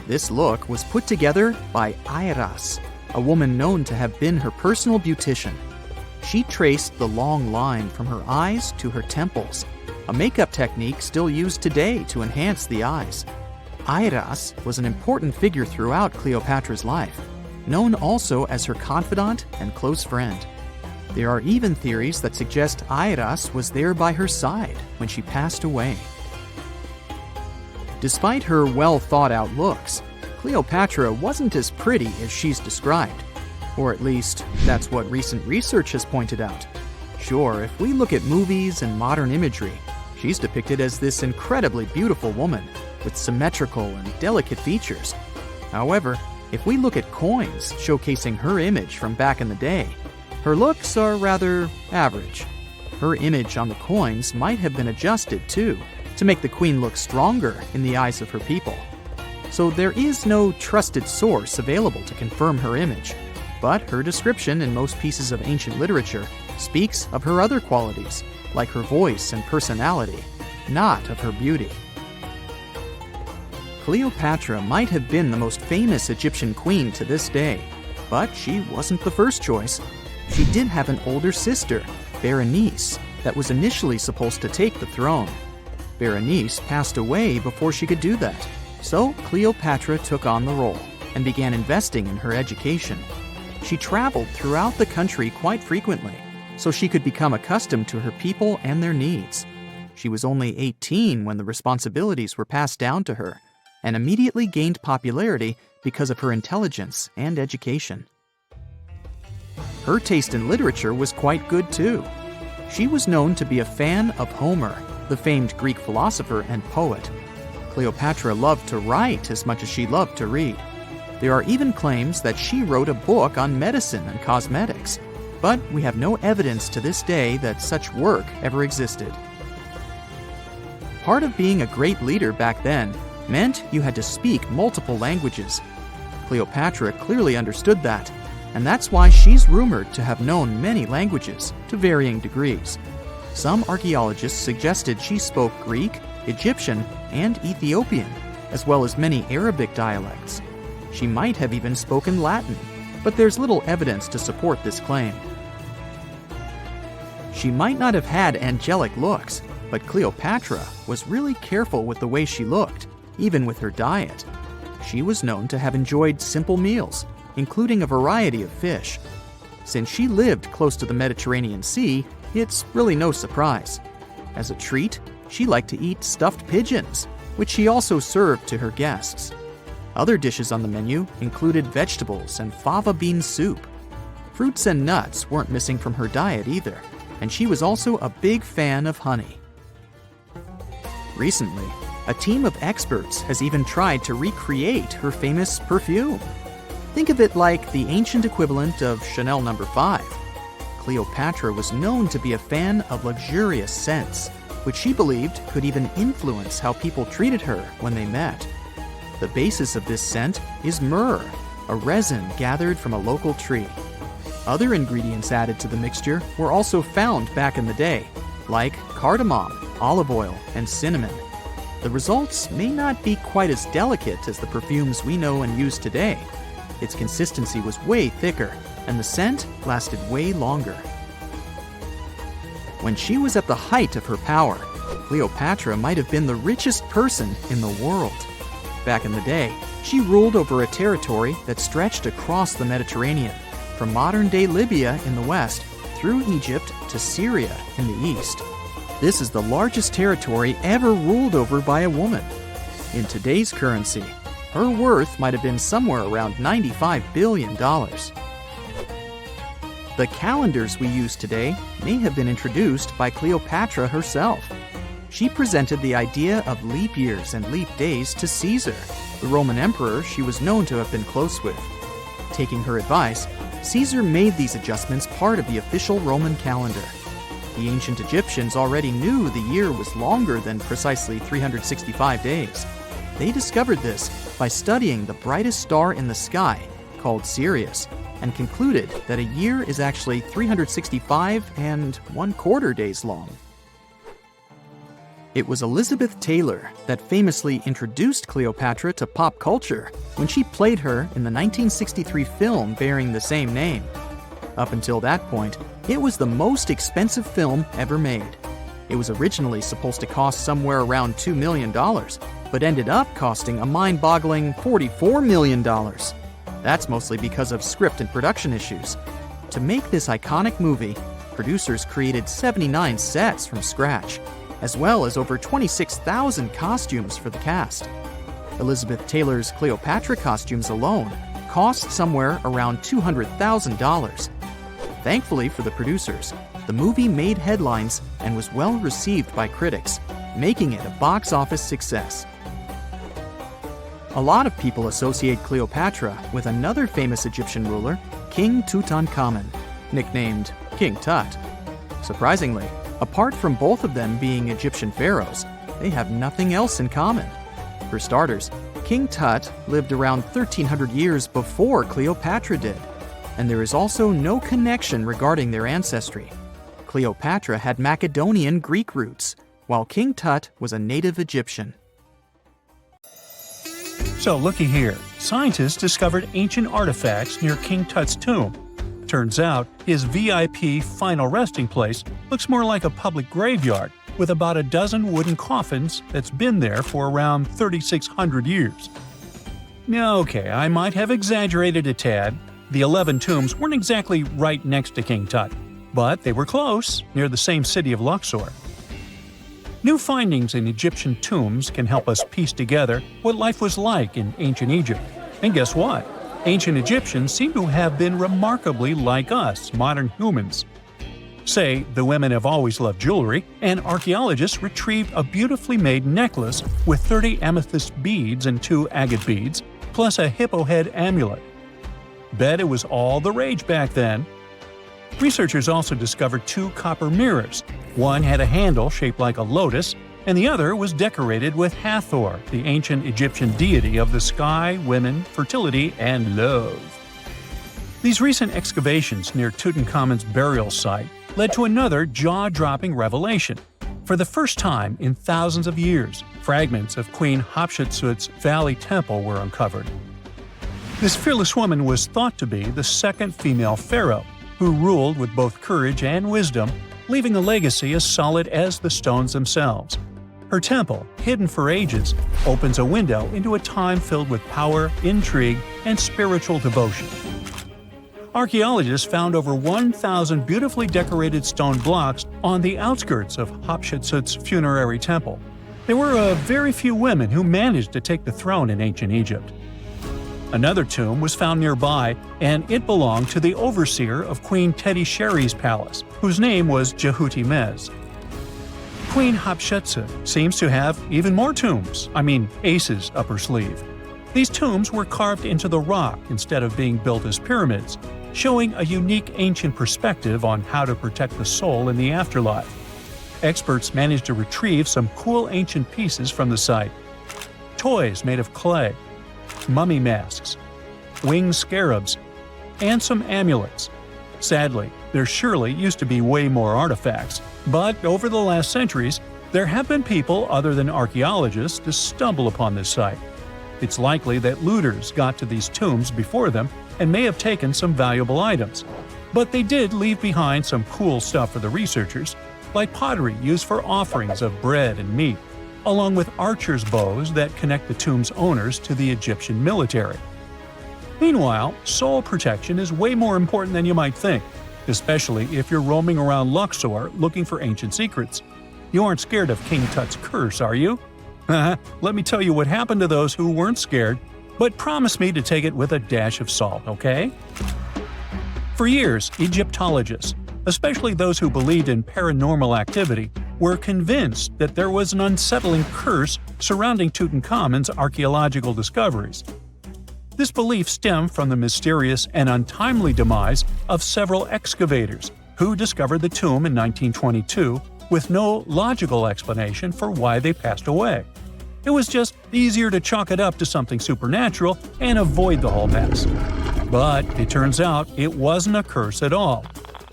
This look was put together by Iras, a woman known to have been her personal beautician. She traced the long line from her eyes to her temples, a makeup technique still used today to enhance the eyes. Iras was an important figure throughout Cleopatra's life, known also as her confidant and close friend. There are even theories that suggest Iras was there by her side when she passed away. Despite her well-thought-out looks, Cleopatra wasn't as pretty as she's described. Or at least, that's what recent research has pointed out. Sure, if we look at movies and modern imagery, she's depicted as this incredibly beautiful woman with symmetrical and delicate features. However, if we look at coins showcasing her image from back in the day, her looks are rather average. Her image on the coins might have been adjusted, too, to make the queen look stronger in the eyes of her people. So there is no trusted source available to confirm her image, but her description in most pieces of ancient literature speaks of her other qualities, like her voice and personality, not of her beauty. Cleopatra might have been the most famous Egyptian queen to this day, but she wasn't the first choice. She did have an older sister, Berenice, that was initially supposed to take the throne. Berenice passed away before she could do that, so Cleopatra took on the role and began investing in her education. She traveled throughout the country quite frequently, so she could become accustomed to her people and their needs. She was only 18 when the responsibilities were passed down to her, and immediately gained popularity because of her intelligence and education. Her taste in literature was quite good too. She was known to be a fan of Homer, the famed Greek philosopher and poet. Cleopatra loved to write as much as she loved to read. There are even claims that she wrote a book on medicine and cosmetics, but we have no evidence to this day that such work ever existed. Part of being a great leader back then meant you had to speak multiple languages. Cleopatra clearly understood that, and that's why she's rumored to have known many languages to varying degrees. Some archaeologists suggested she spoke Greek, Egyptian, and Ethiopian, as well as many Arabic dialects. She might have even spoken Latin, but there's little evidence to support this claim. She might not have had angelic looks, but Cleopatra was really careful with the way she looked, even with her diet. She was known to have enjoyed simple meals, including a variety of fish. Since she lived close to the Mediterranean Sea, it's really no surprise. As a treat, she liked to eat stuffed pigeons, which she also served to her guests. Other dishes on the menu included vegetables and fava bean soup. Fruits and nuts weren't missing from her diet either, and she was also a big fan of honey. Recently, a team of experts has even tried to recreate her famous perfume. Think of it like the ancient equivalent of Chanel No. 5. Cleopatra was known to be a fan of luxurious scents, which she believed could even influence how people treated her when they met. The basis of this scent is myrrh, a resin gathered from a local tree. Other ingredients added to the mixture were also found back in the day, like cardamom, olive oil, and cinnamon. The results may not be quite as delicate as the perfumes we know and use today. Its consistency was way thicker, and the scent lasted way longer. When she was at the height of her power, Cleopatra might have been the richest person in the world. Back in the day, she ruled over a territory that stretched across the Mediterranean, from modern-day Libya in the west through Egypt to Syria in the east. This is the largest territory ever ruled over by a woman. In today's currency, her worth might have been somewhere around $95 billion. The calendars we use today may have been introduced by Cleopatra herself. She presented the idea of leap years and leap days to Caesar, the Roman emperor she was known to have been close with. Taking her advice, Caesar made these adjustments part of the official Roman calendar. The ancient Egyptians already knew the year was longer than precisely 365 days. They discovered this by studying the brightest star in the sky, called Sirius, and concluded that a year is actually 365 and 1/4 days long. It was Elizabeth Taylor that famously introduced Cleopatra to pop culture when she played her in the 1963 film bearing the same name. Up until that point, it was the most expensive film ever made. It was originally supposed to cost somewhere around $2 million, but ended up costing a mind-boggling $44 million. That's mostly because of script and production issues. To make this iconic movie, producers created 79 sets from scratch, as well as over 26,000 costumes for the cast. Elizabeth Taylor's Cleopatra costumes alone cost somewhere around $200,000. Thankfully for the producers, the movie made headlines and was well received by critics, making it a box office success. A lot of people associate Cleopatra with another famous Egyptian ruler, King Tutankhamun, nicknamed King Tut. Surprisingly, apart from both of them being Egyptian pharaohs, they have nothing else in common. For starters, King Tut lived around 1,300 years before Cleopatra did, and there is also no connection regarding their ancestry. Cleopatra had Macedonian Greek roots, while King Tut was a native Egyptian. So looky here, scientists discovered ancient artifacts near King Tut's tomb. Turns out, his VIP final resting place looks more like a public graveyard with about a dozen wooden coffins that's been there for around 3,600 years. Okay, I might have exaggerated a tad. The 11 tombs weren't exactly right next to King Tut, but they were close, near the same city of Luxor. New findings in Egyptian tombs can help us piece together what life was like in ancient Egypt. And guess what? Ancient Egyptians seem to have been remarkably like us, modern humans. Say, the women have always loved jewelry, and archaeologists retrieved a beautifully made necklace with 30 amethyst beads and 2 agate beads, plus a hippo head amulet. Bet it was all the rage back then. Researchers also discovered 2 copper mirrors. One had a handle shaped like a lotus, and the other was decorated with Hathor, the ancient Egyptian deity of the sky, women, fertility, and love. These recent excavations near Tutankhamun's burial site led to another jaw-dropping revelation. For the first time in thousands of years, fragments of Queen Hatshepsut's Valley Temple were uncovered. This fearless woman was thought to be the second female pharaoh, who ruled with both courage and wisdom, leaving a legacy as solid as the stones themselves. Her temple, hidden for ages, opens a window into a time filled with power, intrigue, and spiritual devotion. Archaeologists found over 1,000 beautifully decorated stone blocks on the outskirts of Hatshepsut's funerary temple. There were very few women who managed to take the throne in ancient Egypt. Another tomb was found nearby, and it belonged to the overseer of Queen Teti Sheri's palace, whose name was Jehuti-Mez. Queen Hatshepsut seems to have even more tombs, aces up her sleeve. These tombs were carved into the rock instead of being built as pyramids, showing a unique ancient perspective on how to protect the soul in the afterlife. Experts managed to retrieve some cool ancient pieces from the site. Toys made of clay, famous mummy masks, winged scarabs, and some amulets. Sadly, there surely used to be way more artifacts, but over the last centuries, there have been people other than archaeologists to stumble upon this site. It's likely that looters got to these tombs before them and may have taken some valuable items. But they did leave behind some cool stuff for the researchers, like pottery used for offerings of bread and meat, along with archers' bows that connect the tomb's owners to the Egyptian military. Meanwhile, soul protection is way more important than you might think, especially if you're roaming around Luxor looking for ancient secrets. You aren't scared of King Tut's curse, are you? Let me tell you what happened to those who weren't scared, but promise me to take it with a dash of salt, okay? For years, Egyptologists, especially those who believed in paranormal activity, were convinced that there was an unsettling curse surrounding Tutankhamun's archaeological discoveries. This belief stemmed from the mysterious and untimely demise of several excavators who discovered the tomb in 1922 with no logical explanation for why they passed away. It was just easier to chalk it up to something supernatural and avoid the whole mess. But it turns out it wasn't a curse at all.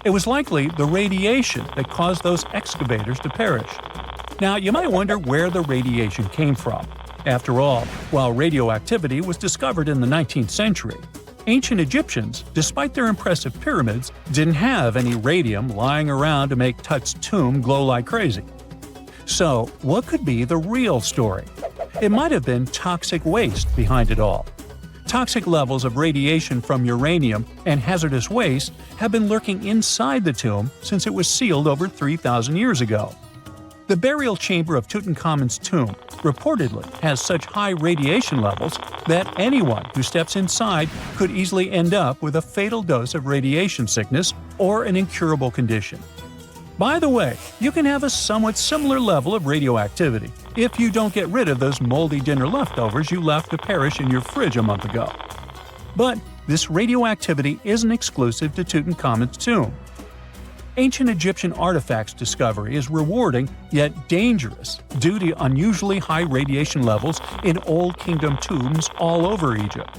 It was likely the radiation that caused those excavators to perish. Now, you might wonder where the radiation came from. After all, while radioactivity was discovered in the 19th century, ancient Egyptians, despite their impressive pyramids, didn't have any radium lying around to make Tut's tomb glow like crazy. So, what could be the real story? It might have been toxic waste behind it all. Toxic levels of radiation from uranium and hazardous waste have been lurking inside the tomb since it was sealed over 3,000 years ago. The burial chamber of Tutankhamun's tomb reportedly has such high radiation levels that anyone who steps inside could easily end up with a fatal dose of radiation sickness or an incurable condition. By the way, you can have a somewhat similar level of radioactivity if you don't get rid of those moldy dinner leftovers you left to perish in your fridge a month ago. But this radioactivity isn't exclusive to Tutankhamun's tomb. Ancient Egyptian artifacts discovery is rewarding yet dangerous due to unusually high radiation levels in Old Kingdom tombs all over Egypt.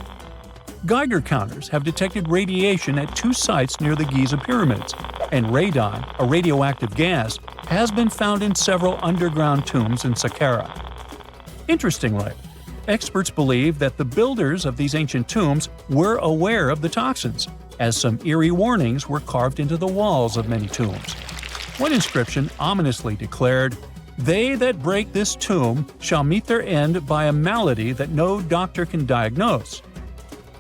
Geiger counters have detected radiation at 2 sites near the Giza pyramids, and radon, a radioactive gas, has been found in several underground tombs in Saqqara. Interestingly, experts believe that the builders of these ancient tombs were aware of the toxins, as some eerie warnings were carved into the walls of many tombs. One inscription ominously declared, "They that break this tomb shall meet their end by a malady that no doctor can diagnose."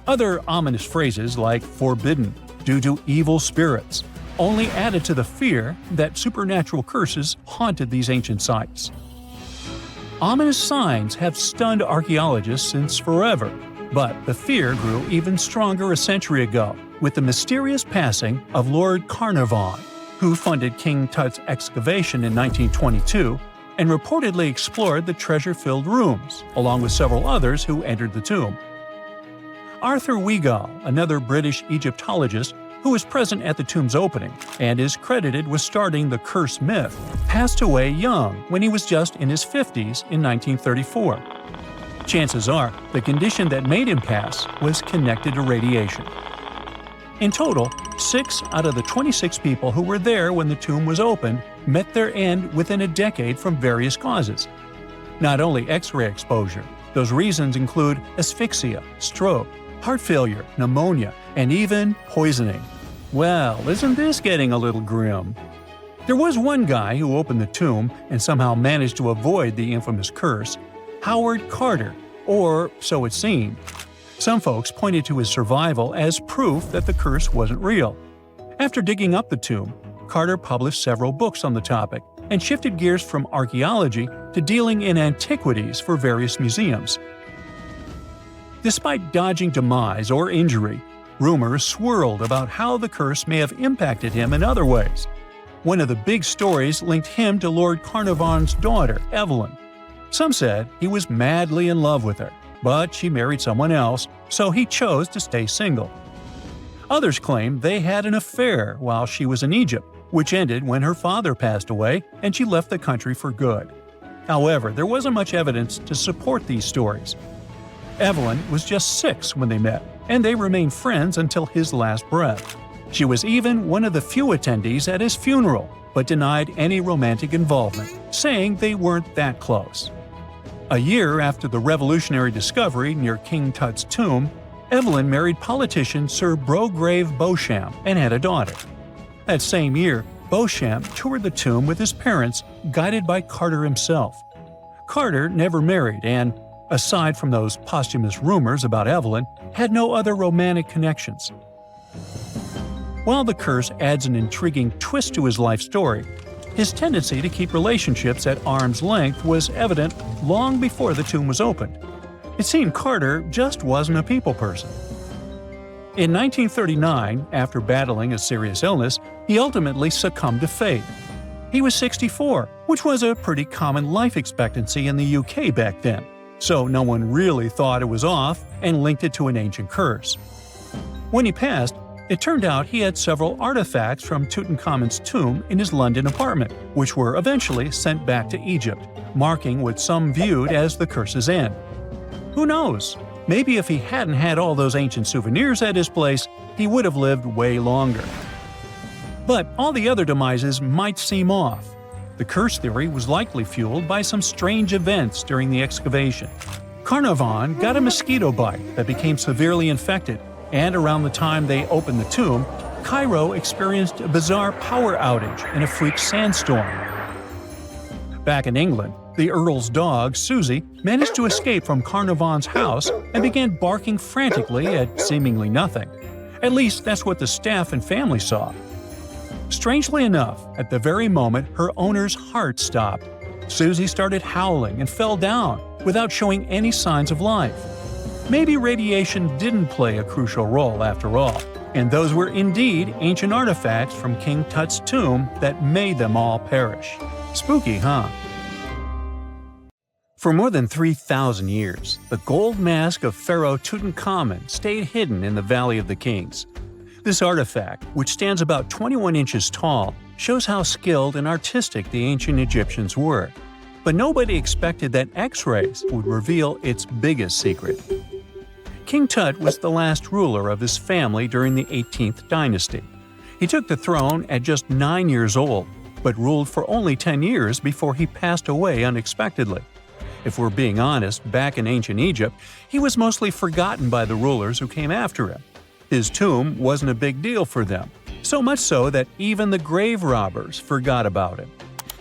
Other ominous phrases like "forbidden," "due to evil spirits," only added to the fear that supernatural curses haunted these ancient sites. Ominous signs have stunned archaeologists since forever, but the fear grew even stronger a century ago with the mysterious passing of Lord Carnarvon, who funded King Tut's excavation in 1922 and reportedly explored the treasure-filled rooms, along with several others who entered the tomb. Arthur Weigall, another British Egyptologist who was present at the tomb's opening and is credited with starting the curse myth, passed away young when he was just in his 50s in 1934. Chances are the condition that made him pass was connected to radiation. In total, 6 out of the 26 people who were there when the tomb was opened met their end within a decade from various causes. Not only X-ray exposure, those reasons include asphyxia, stroke, heart failure, pneumonia, and even poisoning. Well, isn't this getting a little grim? There was one guy who opened the tomb and somehow managed to avoid the infamous curse, Howard Carter, or so it seemed. Some folks pointed to his survival as proof that the curse wasn't real. After digging up the tomb, Carter published several books on the topic and shifted gears from archaeology to dealing in antiquities for various museums. Despite dodging demise or injury, rumors swirled about how the curse may have impacted him in other ways. One of the big stories linked him to Lord Carnarvon's daughter, Evelyn. Some said he was madly in love with her, but she married someone else, so he chose to stay single. Others claim they had an affair while she was in Egypt, which ended when her father passed away and she left the country for good. However, there wasn't much evidence to support these stories. Evelyn was just 6 when they met, and they remained friends until his last breath. She was even one of the few attendees at his funeral, but denied any romantic involvement, saying they weren't that close. A year after the revolutionary discovery near King Tut's tomb, Evelyn married politician Sir Brograve Beauchamp and had a daughter. That same year, Beauchamp toured the tomb with his parents, guided by Carter himself. Carter never married and, aside from those posthumous rumors about Evelyn, had no other romantic connections. While the curse adds an intriguing twist to his life story, his tendency to keep relationships at arm's length was evident long before the tomb was opened. It seemed Carter just wasn't a people person. In 1939, after battling a serious illness, he ultimately succumbed to fate. He was 64, which was a pretty common life expectancy in the UK back then, so no one really thought it was off and linked it to an ancient curse. When he passed, it turned out he had several artifacts from Tutankhamun's tomb in his London apartment, which were eventually sent back to Egypt, marking what some viewed as the curse's end. Who knows? Maybe if he hadn't had all those ancient souvenirs at his place, he would have lived way longer. But all the other demises might seem off. The curse theory was likely fueled by some strange events during the excavation. Carnarvon got a mosquito bite that became severely infected, and around the time they opened the tomb, Cairo experienced a bizarre power outage and a freak sandstorm. Back in England, the Earl's dog, Susie, managed to escape from Carnarvon's house and began barking frantically at seemingly nothing. At least that's what the staff and family saw. Strangely enough, at the very moment her owner's heart stopped, Susie started howling and fell down without showing any signs of life. Maybe radiation didn't play a crucial role after all, and those were indeed ancient artifacts from King Tut's tomb that made them all perish. Spooky, huh? For more than 3,000 years, the gold mask of Pharaoh Tutankhamun stayed hidden in the Valley of the Kings. This artifact, which stands about 21 inches tall, shows how skilled and artistic the ancient Egyptians were. But nobody expected that X-rays would reveal its biggest secret. King Tut was the last ruler of his family during the 18th dynasty. He took the throne at just 9 years old, but ruled for only 10 years before he passed away unexpectedly. If we're being honest, back in ancient Egypt, he was mostly forgotten by the rulers who came after him. His tomb wasn't a big deal for them, so much so that even the grave robbers forgot about him.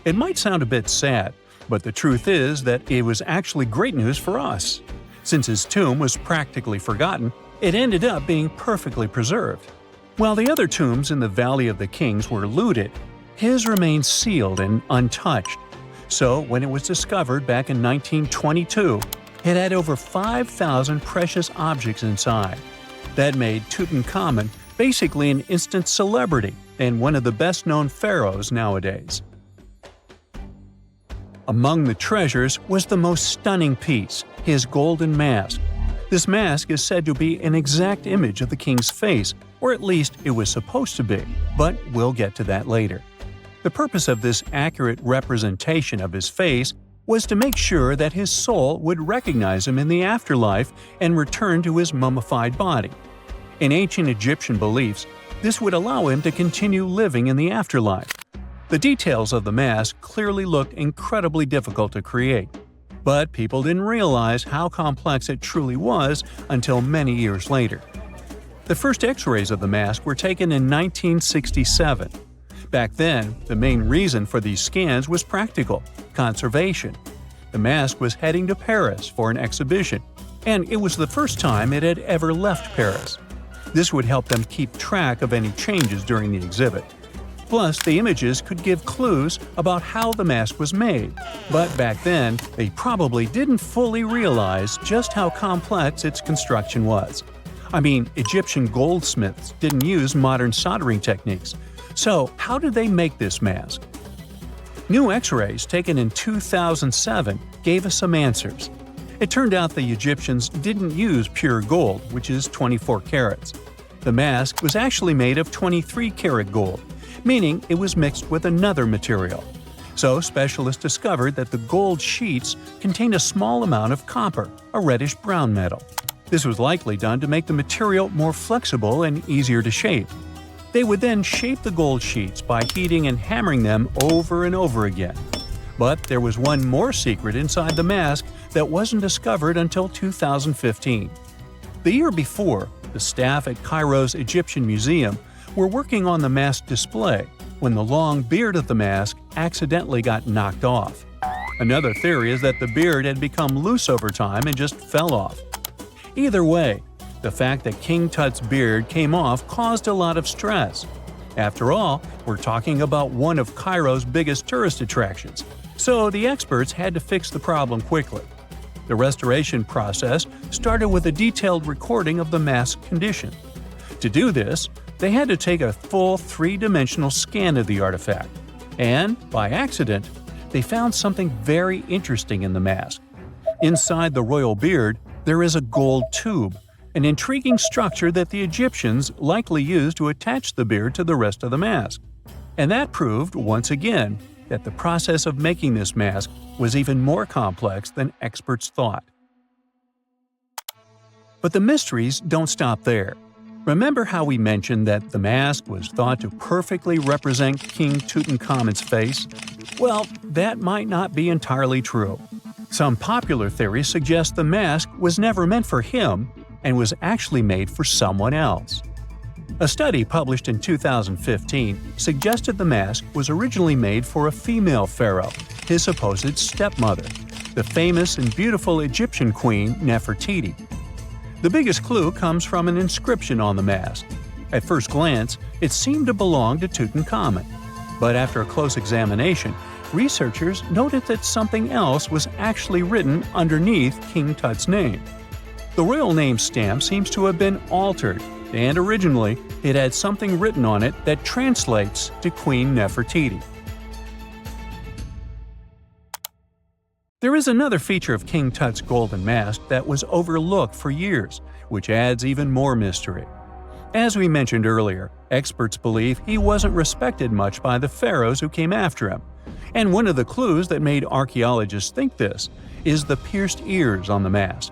It might sound a bit sad, but the truth is that it was actually great news for us. Since his tomb was practically forgotten, it ended up being perfectly preserved. While the other tombs in the Valley of the Kings were looted, his remained sealed and untouched. So, when it was discovered back in 1922, it had over 5,000 precious objects inside. That made Tutankhamun basically an instant celebrity and one of the best-known pharaohs nowadays. Among the treasures was the most stunning piece, his golden mask. This mask is said to be an exact image of the king's face, or at least it was supposed to be, but we'll get to that later. The purpose of this accurate representation of his face was to make sure that his soul would recognize him in the afterlife and return to his mummified body. In ancient Egyptian beliefs, this would allow him to continue living in the afterlife. The details of the mask clearly looked incredibly difficult to create, but people didn't realize how complex it truly was until many years later. The first X-rays of the mask were taken in 1967. Back then, the main reason for these scans was practical – conservation. The mask was heading to Paris for an exhibition, and it was the first time it had ever left Paris. This would help them keep track of any changes during the exhibit. Plus, the images could give clues about how the mask was made. But back then, they probably didn't fully realize just how complex its construction was. I mean, Egyptian goldsmiths didn't use modern soldering techniques. So, how did they make this mask? New X-rays taken in 2007 gave us some answers. It turned out the Egyptians didn't use pure gold, which is 24 carats. The mask was actually made of 23-karat gold, meaning it was mixed with another material. So specialists discovered that the gold sheets contained a small amount of copper, a reddish-brown metal. This was likely done to make the material more flexible and easier to shape. They would then shape the gold sheets by heating and hammering them over and over again. But there was one more secret inside the mask that wasn't discovered until 2015. The year before, the staff at Cairo's Egyptian Museum were working on the mask display when the long beard of the mask accidentally got knocked off. Another theory is that the beard had become loose over time and just fell off. Either way, the fact that King Tut's beard came off caused a lot of stress. After all, we're talking about one of Cairo's biggest tourist attractions, so the experts had to fix the problem quickly. The restoration process started with a detailed recording of the mask's condition. To do this, they had to take a full three-dimensional scan of the artifact. And, by accident, they found something very interesting in the mask. Inside the royal beard, there is a gold tube, an intriguing structure that the Egyptians likely used to attach the beard to the rest of the mask. And that proved, once again, that the process of making this mask was even more complex than experts thought. But the mysteries don't stop there. Remember how we mentioned that the mask was thought to perfectly represent King Tutankhamun's face? Well, that might not be entirely true. Some popular theories suggest the mask was never meant for him and was actually made for someone else. A study published in 2015 suggested the mask was originally made for a female pharaoh, his supposed stepmother, the famous and beautiful Egyptian queen Nefertiti. The biggest clue comes from an inscription on the mask. At first glance, it seemed to belong to Tutankhamun, but after a close examination, researchers noted that something else was actually written underneath King Tut's name. The royal name stamp seems to have been altered, and originally it had something written on it that translates to Queen Nefertiti. There is another feature of King Tut's golden mask that was overlooked for years, which adds even more mystery. As we mentioned earlier, experts believe he wasn't respected much by the pharaohs who came after him. And one of the clues that made archaeologists think this is the pierced ears on the mask.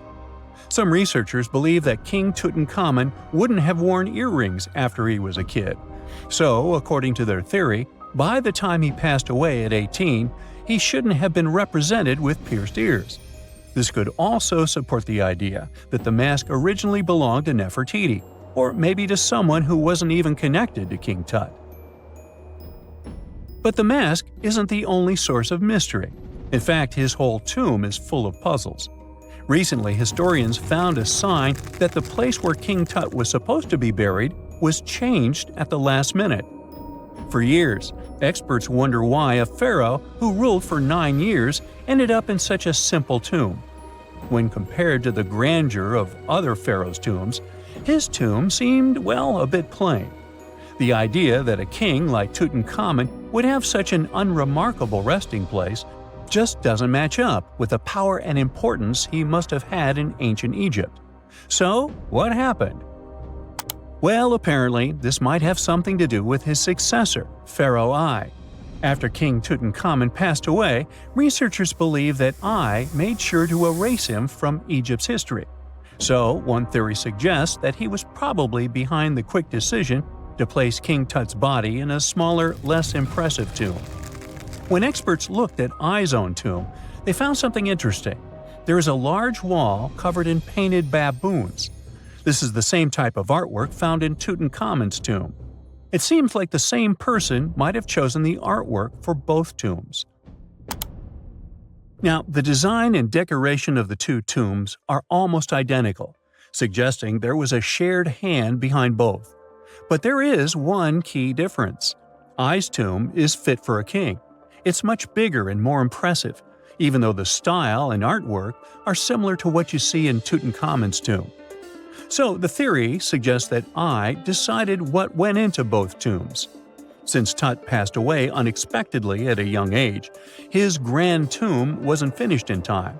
Some researchers believe that King Tutankhamun wouldn't have worn earrings after he was a kid. So, according to their theory, by the time he passed away at 18, he shouldn't have been represented with pierced ears. This could also support the idea that the mask originally belonged to Nefertiti, or maybe to someone who wasn't even connected to King Tut. But the mask isn't the only source of mystery. In fact, his whole tomb is full of puzzles. Recently, historians found a sign that the place where King Tut was supposed to be buried was changed at the last minute. For years, experts wonder why a pharaoh who ruled for 9 years ended up in such a simple tomb. When compared to the grandeur of other pharaohs' tombs, his tomb seemed, well, a bit plain. The idea that a king like Tutankhamun would have such an unremarkable resting place just doesn't match up with the power and importance he must have had in ancient Egypt. So, what happened? Well, apparently, this might have something to do with his successor, Pharaoh I. After King Tutankhamun passed away, researchers believe that I made sure to erase him from Egypt's history. So, one theory suggests that he was probably behind the quick decision to place King Tut's body in a smaller, less impressive tomb. When experts looked at I's own tomb, they found something interesting. There is a large wall covered in painted baboons. This is the same type of artwork found in Tutankhamun's tomb. It seems like the same person might have chosen the artwork for both tombs. Now, the design and decoration of the two tombs are almost identical, suggesting there was a shared hand behind both. But there is one key difference. I's tomb is fit for a king. It's much bigger and more impressive, even though the style and artwork are similar to what you see in Tutankhamun's tomb. So the theory suggests that I decided what went into both tombs. Since Tut passed away unexpectedly at a young age, his grand tomb wasn't finished in time.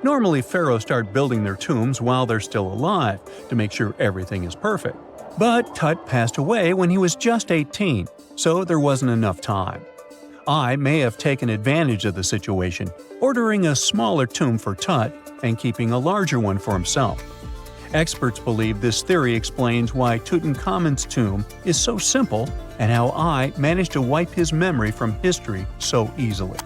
Normally, pharaohs start building their tombs while they're still alive to make sure everything is perfect. But Tut passed away when he was just 18, so there wasn't enough time. I may have taken advantage of the situation, ordering a smaller tomb for Tut and keeping a larger one for himself. Experts believe this theory explains why Tutankhamun's tomb is so simple and how I managed to wipe his memory from history so easily.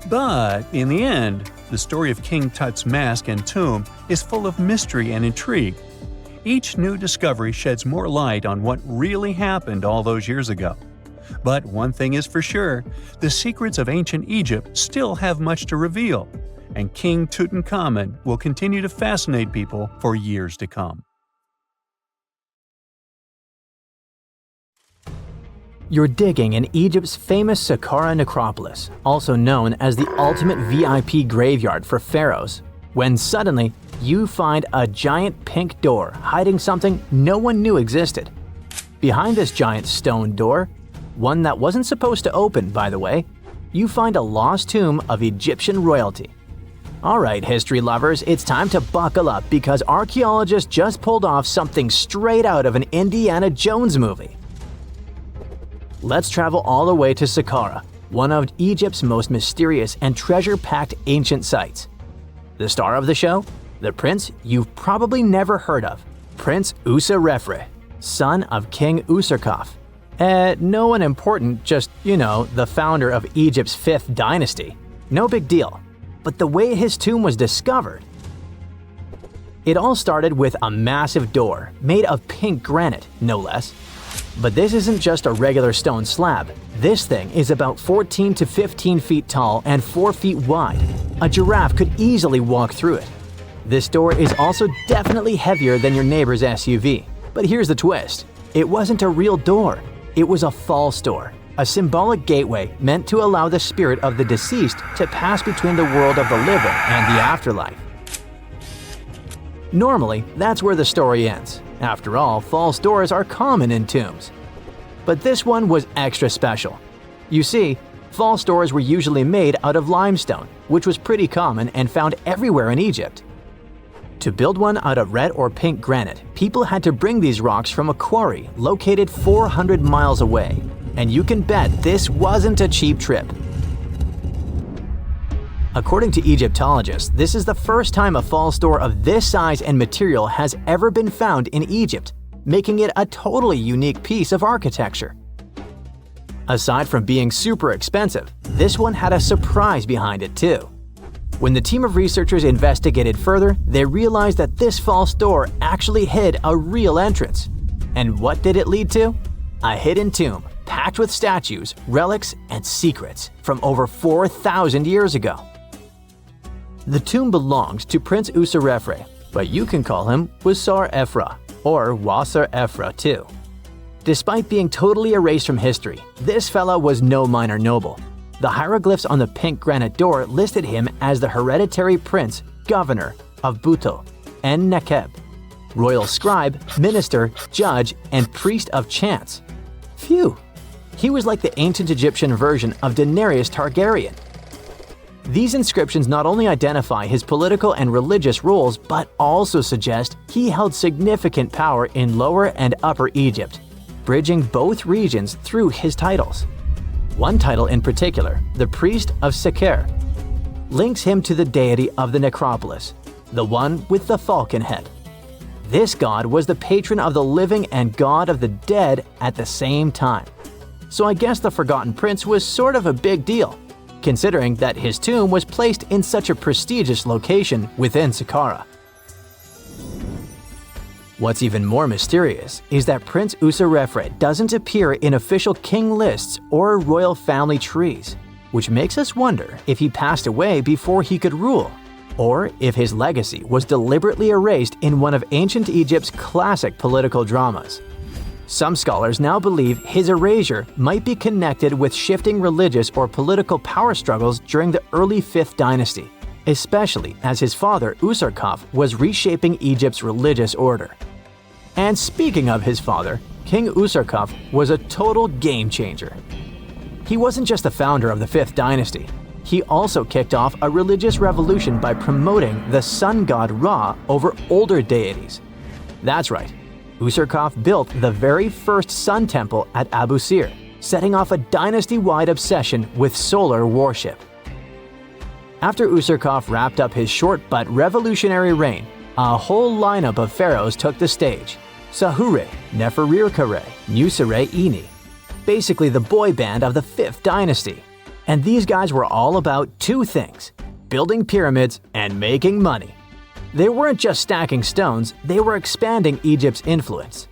But in the end, the story of King Tut's mask and tomb is full of mystery and intrigue. Each new discovery sheds more light on what really happened all those years ago. But one thing is for sure, the secrets of ancient Egypt still have much to reveal, and King Tutankhamun will continue to fascinate people for years to come. You're digging in Egypt's famous Saqqara necropolis, also known as the ultimate VIP graveyard for pharaohs, when suddenly you find a giant pink door hiding something no one knew existed. Behind this giant stone door, one that wasn't supposed to open, by the way, you find a lost tomb of Egyptian royalty. Alright, history lovers, it's time to buckle up because archaeologists just pulled off something straight out of an Indiana Jones movie. Let's travel all the way to Saqqara, one of Egypt's most mysterious and treasure-packed ancient sites. The star of the show? The prince you've probably never heard of, Prince Userefre, son of King Userkaf. No one important, just, the founder of Egypt's 5th dynasty. No big deal. But the way his tomb was discovered… It all started with a massive door, made of pink granite, no less. But this isn't just a regular stone slab. This thing is about 14 to 15 feet tall and 4 feet wide. A giraffe could easily walk through it. This door is also definitely heavier than your neighbor's SUV. But here's the twist. It wasn't a real door. It was a false door, a symbolic gateway meant to allow the spirit of the deceased to pass between the world of the living and the afterlife. Normally, that's where the story ends. After all, false doors are common in tombs. But this one was extra special. You see, false doors were usually made out of limestone, which was pretty common and found everywhere in Egypt. To build one out of red or pink granite, people had to bring these rocks from a quarry located 400 miles away. And you can bet this wasn't a cheap trip. According to Egyptologists, this is the first time a false door of this size and material has ever been found in Egypt, making it a totally unique piece of architecture. Aside from being super expensive, this one had a surprise behind it too. When the team of researchers investigated further, they realized that this false door actually hid a real entrance. And what did it lead to? A hidden tomb, packed with statues, relics, and secrets from over 4,000 years ago. The tomb belongs to Prince Userefre, but you can call him Wasar Efra, or Wasar Efra too. Despite being totally erased from history, this fella was no minor noble. The hieroglyphs on the pink granite door listed him as the hereditary prince, governor of Buto and Nekeb, royal scribe, minister, judge, and priest of chance. Phew! He was like the ancient Egyptian version of Daenerys Targaryen. These inscriptions not only identify his political and religious roles, but also suggest he held significant power in Lower and Upper Egypt, bridging both regions through his titles. One title in particular, the Priest of Sekher, links him to the deity of the necropolis, the one with the falcon head. This god was the patron of the living and god of the dead at the same time. So I guess the Forgotten Prince was sort of a big deal, considering that his tomb was placed in such a prestigious location within Saqqara. What's even more mysterious is that Prince Userefre doesn't appear in official king lists or royal family trees, which makes us wonder if he passed away before he could rule, or if his legacy was deliberately erased in one of ancient Egypt's classic political dramas. Some scholars now believe his erasure might be connected with shifting religious or political power struggles during the early 5th dynasty, especially as his father Userkaf was reshaping Egypt's religious order. And speaking of his father, King Userkaf was a total game changer. He wasn't just the founder of the 5th dynasty, he also kicked off a religious revolution by promoting the sun god Ra over older deities. That's right, Userkaf built the very first sun temple at Abu Sir, setting off a dynasty-wide obsession with solar worship. After Userkaf wrapped up his short but revolutionary reign, a whole lineup of pharaohs took the stage. Sahure, Neferirkare, Nusere-Ini. Basically the boy band of the 5th dynasty. And these guys were all about two things: building pyramids and making money. They weren't just stacking stones, they were expanding Egypt's influence,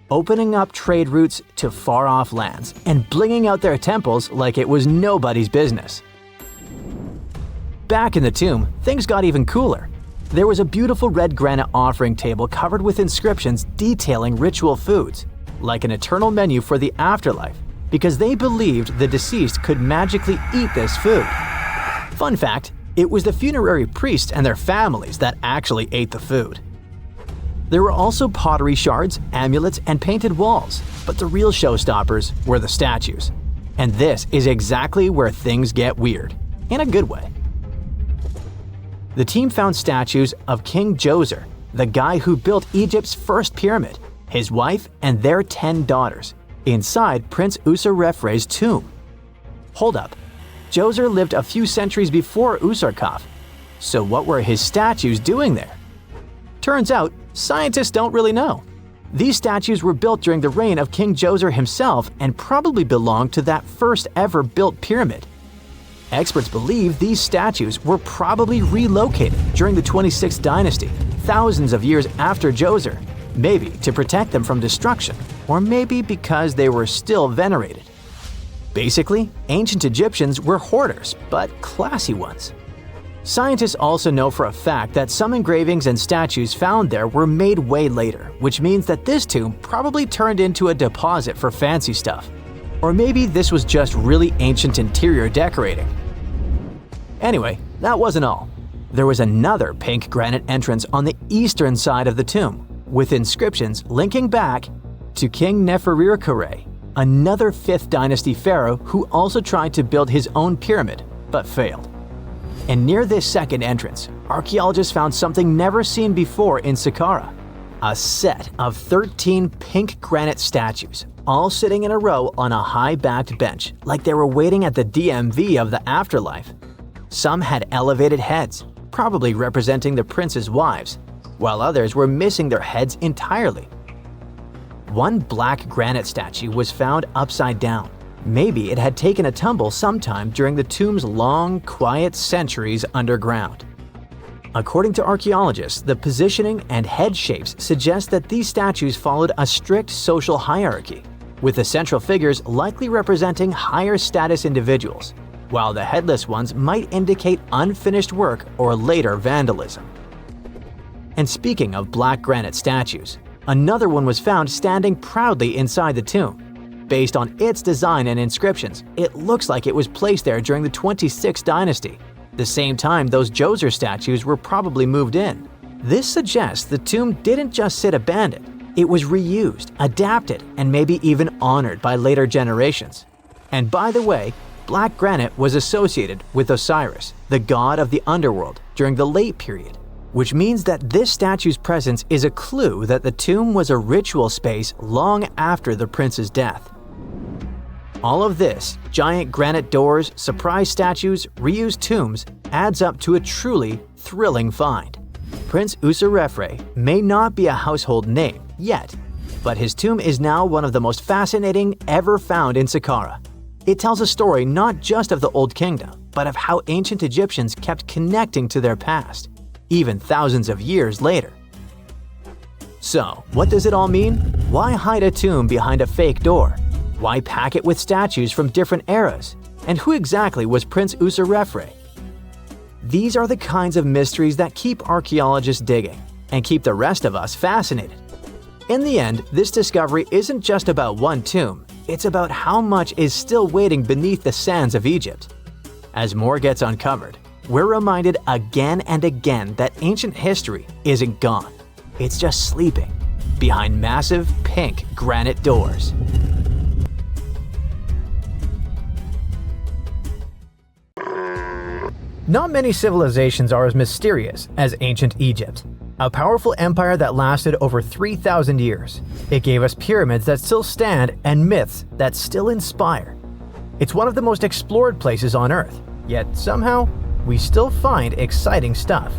opening up trade routes to far-off lands, and blinging out their temples like it was nobody's business. Back in the tomb, things got even cooler. There was a beautiful red granite offering table covered with inscriptions detailing ritual foods, like an eternal menu for the afterlife, because they believed the deceased could magically eat this food. Fun fact, it was the funerary priests and their families that actually ate the food. There were also pottery shards, amulets, and painted walls, but the real showstoppers were the statues. And this is exactly where things get weird, in a good way. The team found statues of King Djoser, the guy who built Egypt's first pyramid, his wife, and their 10 daughters, inside Prince Userefre's tomb. Hold up, Djoser lived a few centuries before Userkaf, so what were his statues doing there? Turns out, scientists don't really know. These statues were built during the reign of King Djoser himself and probably belonged to that first ever built pyramid. Experts believe these statues were probably relocated during the 26th dynasty, thousands of years after Djoser, maybe to protect them from destruction, or maybe because they were still venerated. Basically, ancient Egyptians were hoarders, but classy ones. Scientists also know for a fact that some engravings and statues found there were made way later, which means that this tomb probably turned into a deposit for fancy stuff. Or maybe this was just really ancient interior decorating. Anyway, that wasn't all. There was another pink granite entrance on the eastern side of the tomb, with inscriptions linking back to King Neferirkare, another 5th dynasty pharaoh who also tried to build his own pyramid, but failed. And near this second entrance, archaeologists found something never seen before in Saqqara: a set of 13 pink granite statues, all sitting in a row on a high-backed bench, like they were waiting at the DMV of the afterlife. Some had elevated heads, probably representing the prince's wives, while others were missing their heads entirely. One black granite statue was found upside down. Maybe it had taken a tumble sometime during the tomb's long, quiet centuries underground. According to archaeologists, the positioning and head shapes suggest that these statues followed a strict social hierarchy, with the central figures likely representing higher status individuals, while the headless ones might indicate unfinished work or later vandalism. And speaking of black granite statues, another one was found standing proudly inside the tomb. Based on its design and inscriptions, it looks like it was placed there during the 26th dynasty, the same time those Djoser statues were probably moved in. This suggests the tomb didn't just sit abandoned, it was reused, adapted, and maybe even honored by later generations. And by the way, black granite was associated with Osiris, the god of the underworld, during the late period, which means that this statue's presence is a clue that the tomb was a ritual space long after the prince's death. All of this, giant granite doors, surprise statues, reused tombs, adds up to a truly thrilling find. Prince Userefre may not be a household name yet, but his tomb is now one of the most fascinating ever found in Saqqara. It tells a story not just of the Old Kingdom, but of how ancient Egyptians kept connecting to their past, even thousands of years later. So, what does it all mean? Why hide a tomb behind a fake door? Why pack it with statues from different eras? And who exactly was Prince Userefre? These are the kinds of mysteries that keep archaeologists digging and keep the rest of us fascinated. In the end, this discovery isn't just about one tomb, it's about how much is still waiting beneath the sands of Egypt. As more gets uncovered, we're reminded again and again that ancient history isn't gone. It's just sleeping behind massive pink granite doors. Not many civilizations are as mysterious as ancient Egypt. a powerful empire that lasted over 3,000 years. It gave us pyramids that still stand and myths that still inspire. It's one of the most explored places on Earth, yet somehow, we still find exciting stuff.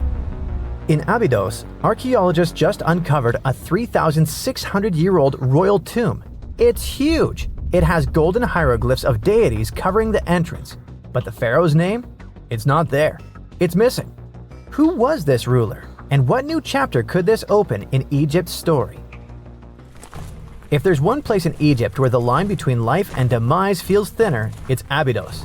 In Abydos, archaeologists just uncovered a 3,600-year-old royal tomb. It's huge! It has golden hieroglyphs of deities covering the entrance, but the pharaoh's name? It's not there. It's missing. Who was this ruler, and what new chapter could this open in Egypt's story? If there's one place in Egypt where the line between life and demise feels thinner, it's Abydos.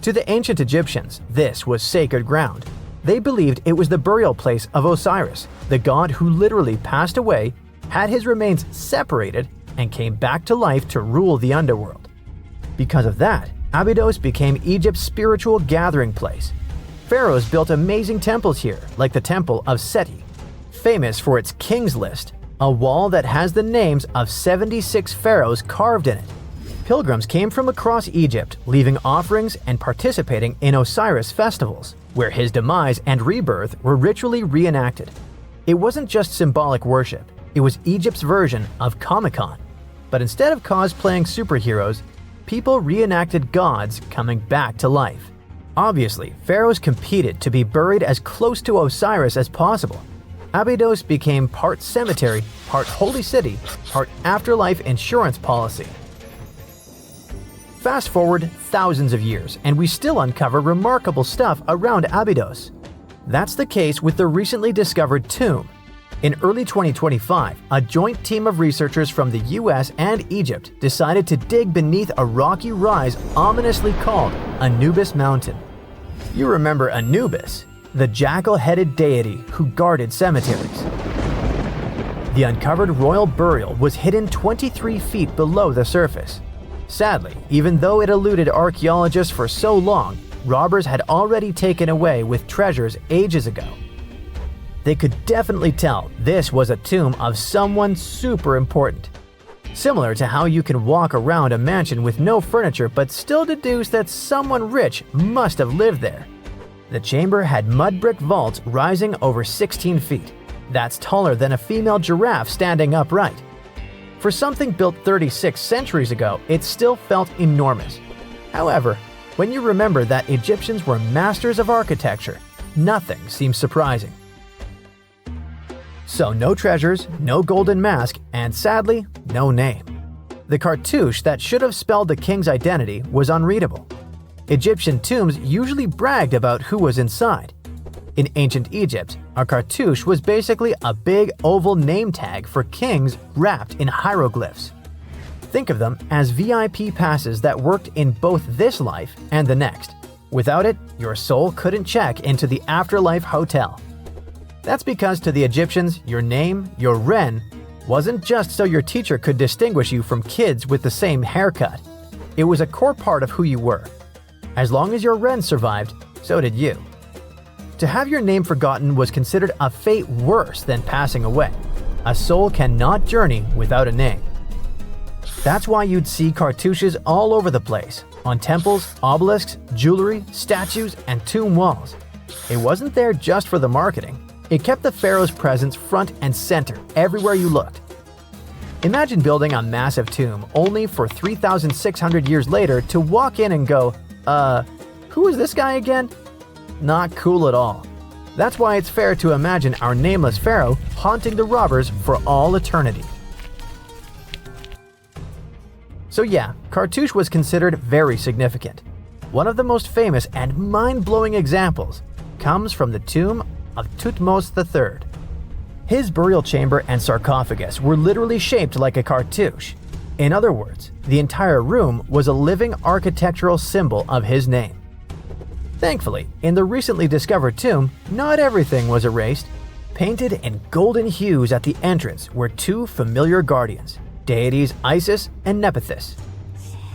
To the ancient Egyptians, this was sacred ground. They believed it was the burial place of Osiris, the god who literally passed away, had his remains separated, and came back to life to rule the underworld. Because of that, Abydos became Egypt's spiritual gathering place. Pharaohs built amazing temples here, like the Temple of Seti, famous for its King's List, a wall that has the names of 76 pharaohs carved in it. Pilgrims came from across Egypt, leaving offerings and participating in Osiris festivals, where his demise and rebirth were ritually reenacted. It wasn't just symbolic worship, it was Egypt's version of Comic-Con. But instead of cosplaying superheroes, people reenacted gods coming back to life. Obviously, pharaohs competed to be buried as close to Osiris as possible. Abydos became part cemetery, part holy city, part afterlife insurance policy. Fast forward thousands of years, and we still uncover remarkable stuff around Abydos. That's the case with the recently discovered tomb. In early 2025, a joint team of researchers from the US and Egypt decided to dig beneath a rocky rise ominously called Anubis Mountain. You remember Anubis, the jackal-headed deity who guarded cemeteries. The uncovered royal burial was hidden 23 feet below the surface. Sadly, even though it eluded archaeologists for so long, robbers had already taken away with treasures ages ago. They could definitely tell this was a tomb of someone super important. Similar to how you can walk around a mansion with no furniture but still deduce that someone rich must have lived there. The chamber had mud brick vaults rising over 16 feet. That's taller than a female giraffe standing upright. For something built 36 centuries ago, it still felt enormous. However, when you remember that Egyptians were masters of architecture, nothing seems surprising. So no treasures, no golden mask, and sadly, no name. The cartouche that should have spelled the king's identity was unreadable. Egyptian tombs usually bragged about who was inside. In ancient Egypt, a cartouche was basically a big oval name tag for kings wrapped in hieroglyphs. Think of them as VIP passes that worked in both this life and the next. Without it, your soul couldn't check into the afterlife hotel. That's because to the Egyptians, your name, your Ren, wasn't just so your teacher could distinguish you from kids with the same haircut. It was a core part of who you were. As long as your Ren survived, so did you. To have your name forgotten was considered a fate worse than passing away. A soul cannot journey without a name. That's why you'd see cartouches all over the place, on temples, obelisks, jewelry, statues, and tomb walls. It wasn't there just for the marketing. It kept the pharaoh's presence front and center everywhere you looked. Imagine building a massive tomb only for 3,600 years later to walk in and go, who is this guy again? Not cool at all. That's why it's fair to imagine our nameless pharaoh haunting the robbers for all eternity. So yeah, cartouche was considered very significant. One of the most famous and mind-blowing examples comes from the tomb of Thutmose III. His burial chamber and sarcophagus were literally shaped like a cartouche. In other words, the entire room was a living architectural symbol of his name. Thankfully, in the recently discovered tomb, not everything was erased. Painted in golden hues at the entrance were two familiar guardians, deities Isis and Nephthys.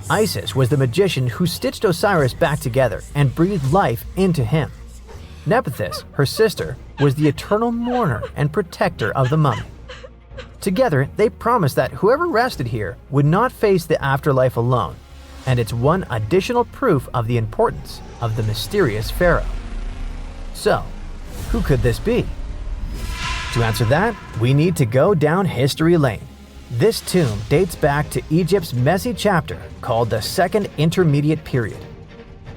Isis was the magician who stitched Osiris back together and breathed life into him. Nephthys, her sister, was the eternal mourner and protector of the mummy. Together, they promised that whoever rested here would not face the afterlife alone, and it's one additional proof of the importance of the mysterious pharaoh. So, who could this be? To answer that, we need to go down history lane. This tomb dates back to Egypt's messy chapter called the Second Intermediate Period.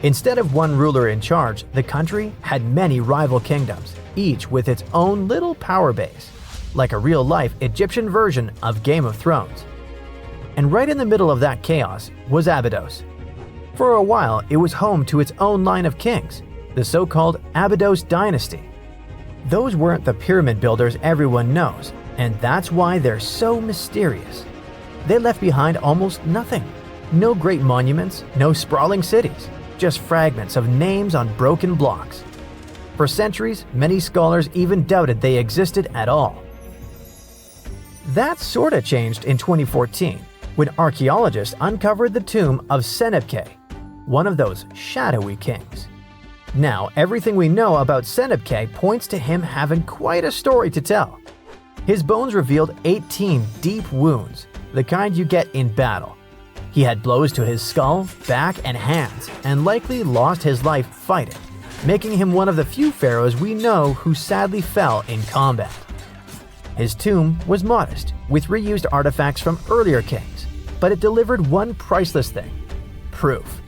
Instead of one ruler in charge, the country had many rival kingdoms, each with its own little power base, like a real-life Egyptian version of Game of Thrones. And right in the middle of that chaos was Abydos. For a while, it was home to its own line of kings, the so-called Abydos dynasty. Those weren't the pyramid builders everyone knows, and that's why they're so mysterious. They left behind almost nothing. No great monuments, no sprawling cities, just fragments of names on broken blocks. For centuries, many scholars even doubted they existed at all. That sorta changed in 2014, when archaeologists uncovered the tomb of Senebkay, one of those shadowy kings. Now, everything we know about Senebkay points to him having quite a story to tell. His bones revealed 18 deep wounds, the kind you get in battle. He had blows to his skull, back, and hands, and likely lost his life fighting, making him one of the few pharaohs we know who sadly fell in combat. His tomb was modest, with reused artifacts from earlier kings, but it delivered one priceless thing: proof.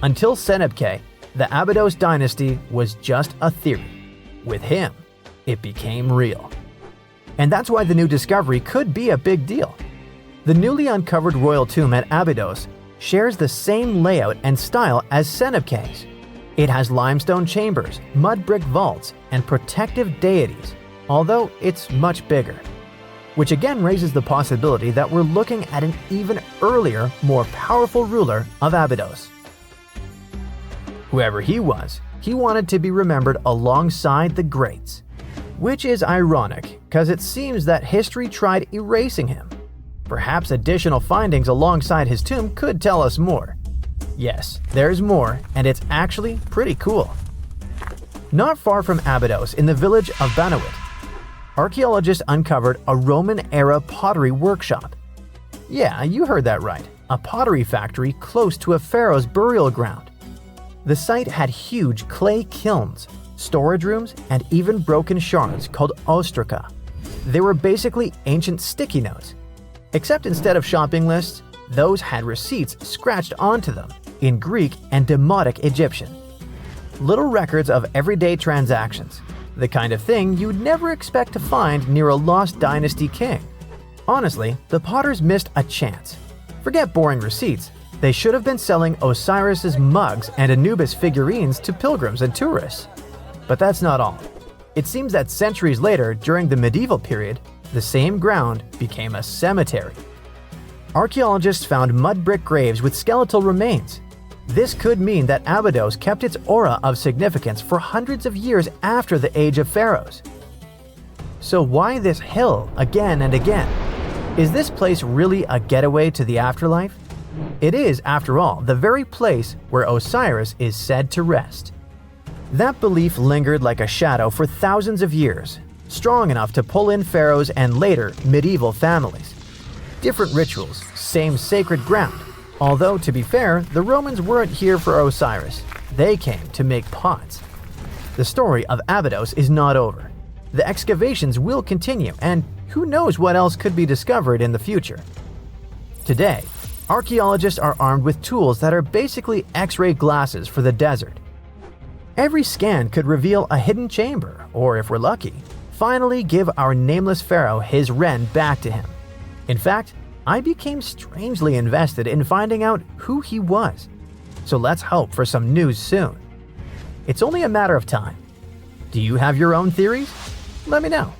Until Senebkay, the Abydos dynasty was just a theory. With him, it became real. And that's why the new discovery could be a big deal. The newly uncovered royal tomb at Abydos shares the same layout and style as Senebkay's. It has limestone chambers, mud brick vaults, and protective deities, although it's much bigger. Which again raises the possibility that we're looking at an even earlier, more powerful ruler of Abydos. Whoever he was, he wanted to be remembered alongside the greats. Which is ironic, because it seems that history tried erasing him. Perhaps additional findings alongside his tomb could tell us more. Yes, there's more, and it's actually pretty cool. Not far from Abydos, in the village of Banawit, archaeologists uncovered a Roman-era pottery workshop. Yeah, you heard that right, a pottery factory close to a pharaoh's burial ground. The site had huge clay kilns, storage rooms, and even broken shards called ostraca. They were basically ancient sticky notes. Except instead of shopping lists, those had receipts scratched onto them in Greek and Demotic Egyptian. Little records of everyday transactions, the kind of thing you'd never expect to find near a lost dynasty king. Honestly, the potters missed a chance. Forget boring receipts. They should have been selling Osiris's mugs and Anubis figurines to pilgrims and tourists. But that's not all. It seems that centuries later, during the medieval period, the same ground became a cemetery. Archaeologists found mud brick graves with skeletal remains. This could mean that Abydos kept its aura of significance for hundreds of years after the age of pharaohs. So why this hill again and again? Is this place really a getaway to the afterlife? It is, after all, the very place where Osiris is said to rest. That belief lingered like a shadow for thousands of years, strong enough to pull in pharaohs and later medieval families. Different rituals, same sacred ground. Although, to be fair, the Romans weren't here for Osiris. They came to make pots. The story of Abydos is not over. The excavations will continue, and who knows what else could be discovered in the future. Today, archaeologists are armed with tools that are basically X-ray glasses for the desert. Every scan could reveal a hidden chamber, or if we're lucky, finally give our nameless pharaoh his wren back to him. In fact, I became strangely invested in finding out who he was. So let's hope for some news soon. It's only a matter of time. Do you have your own theories? Let me know.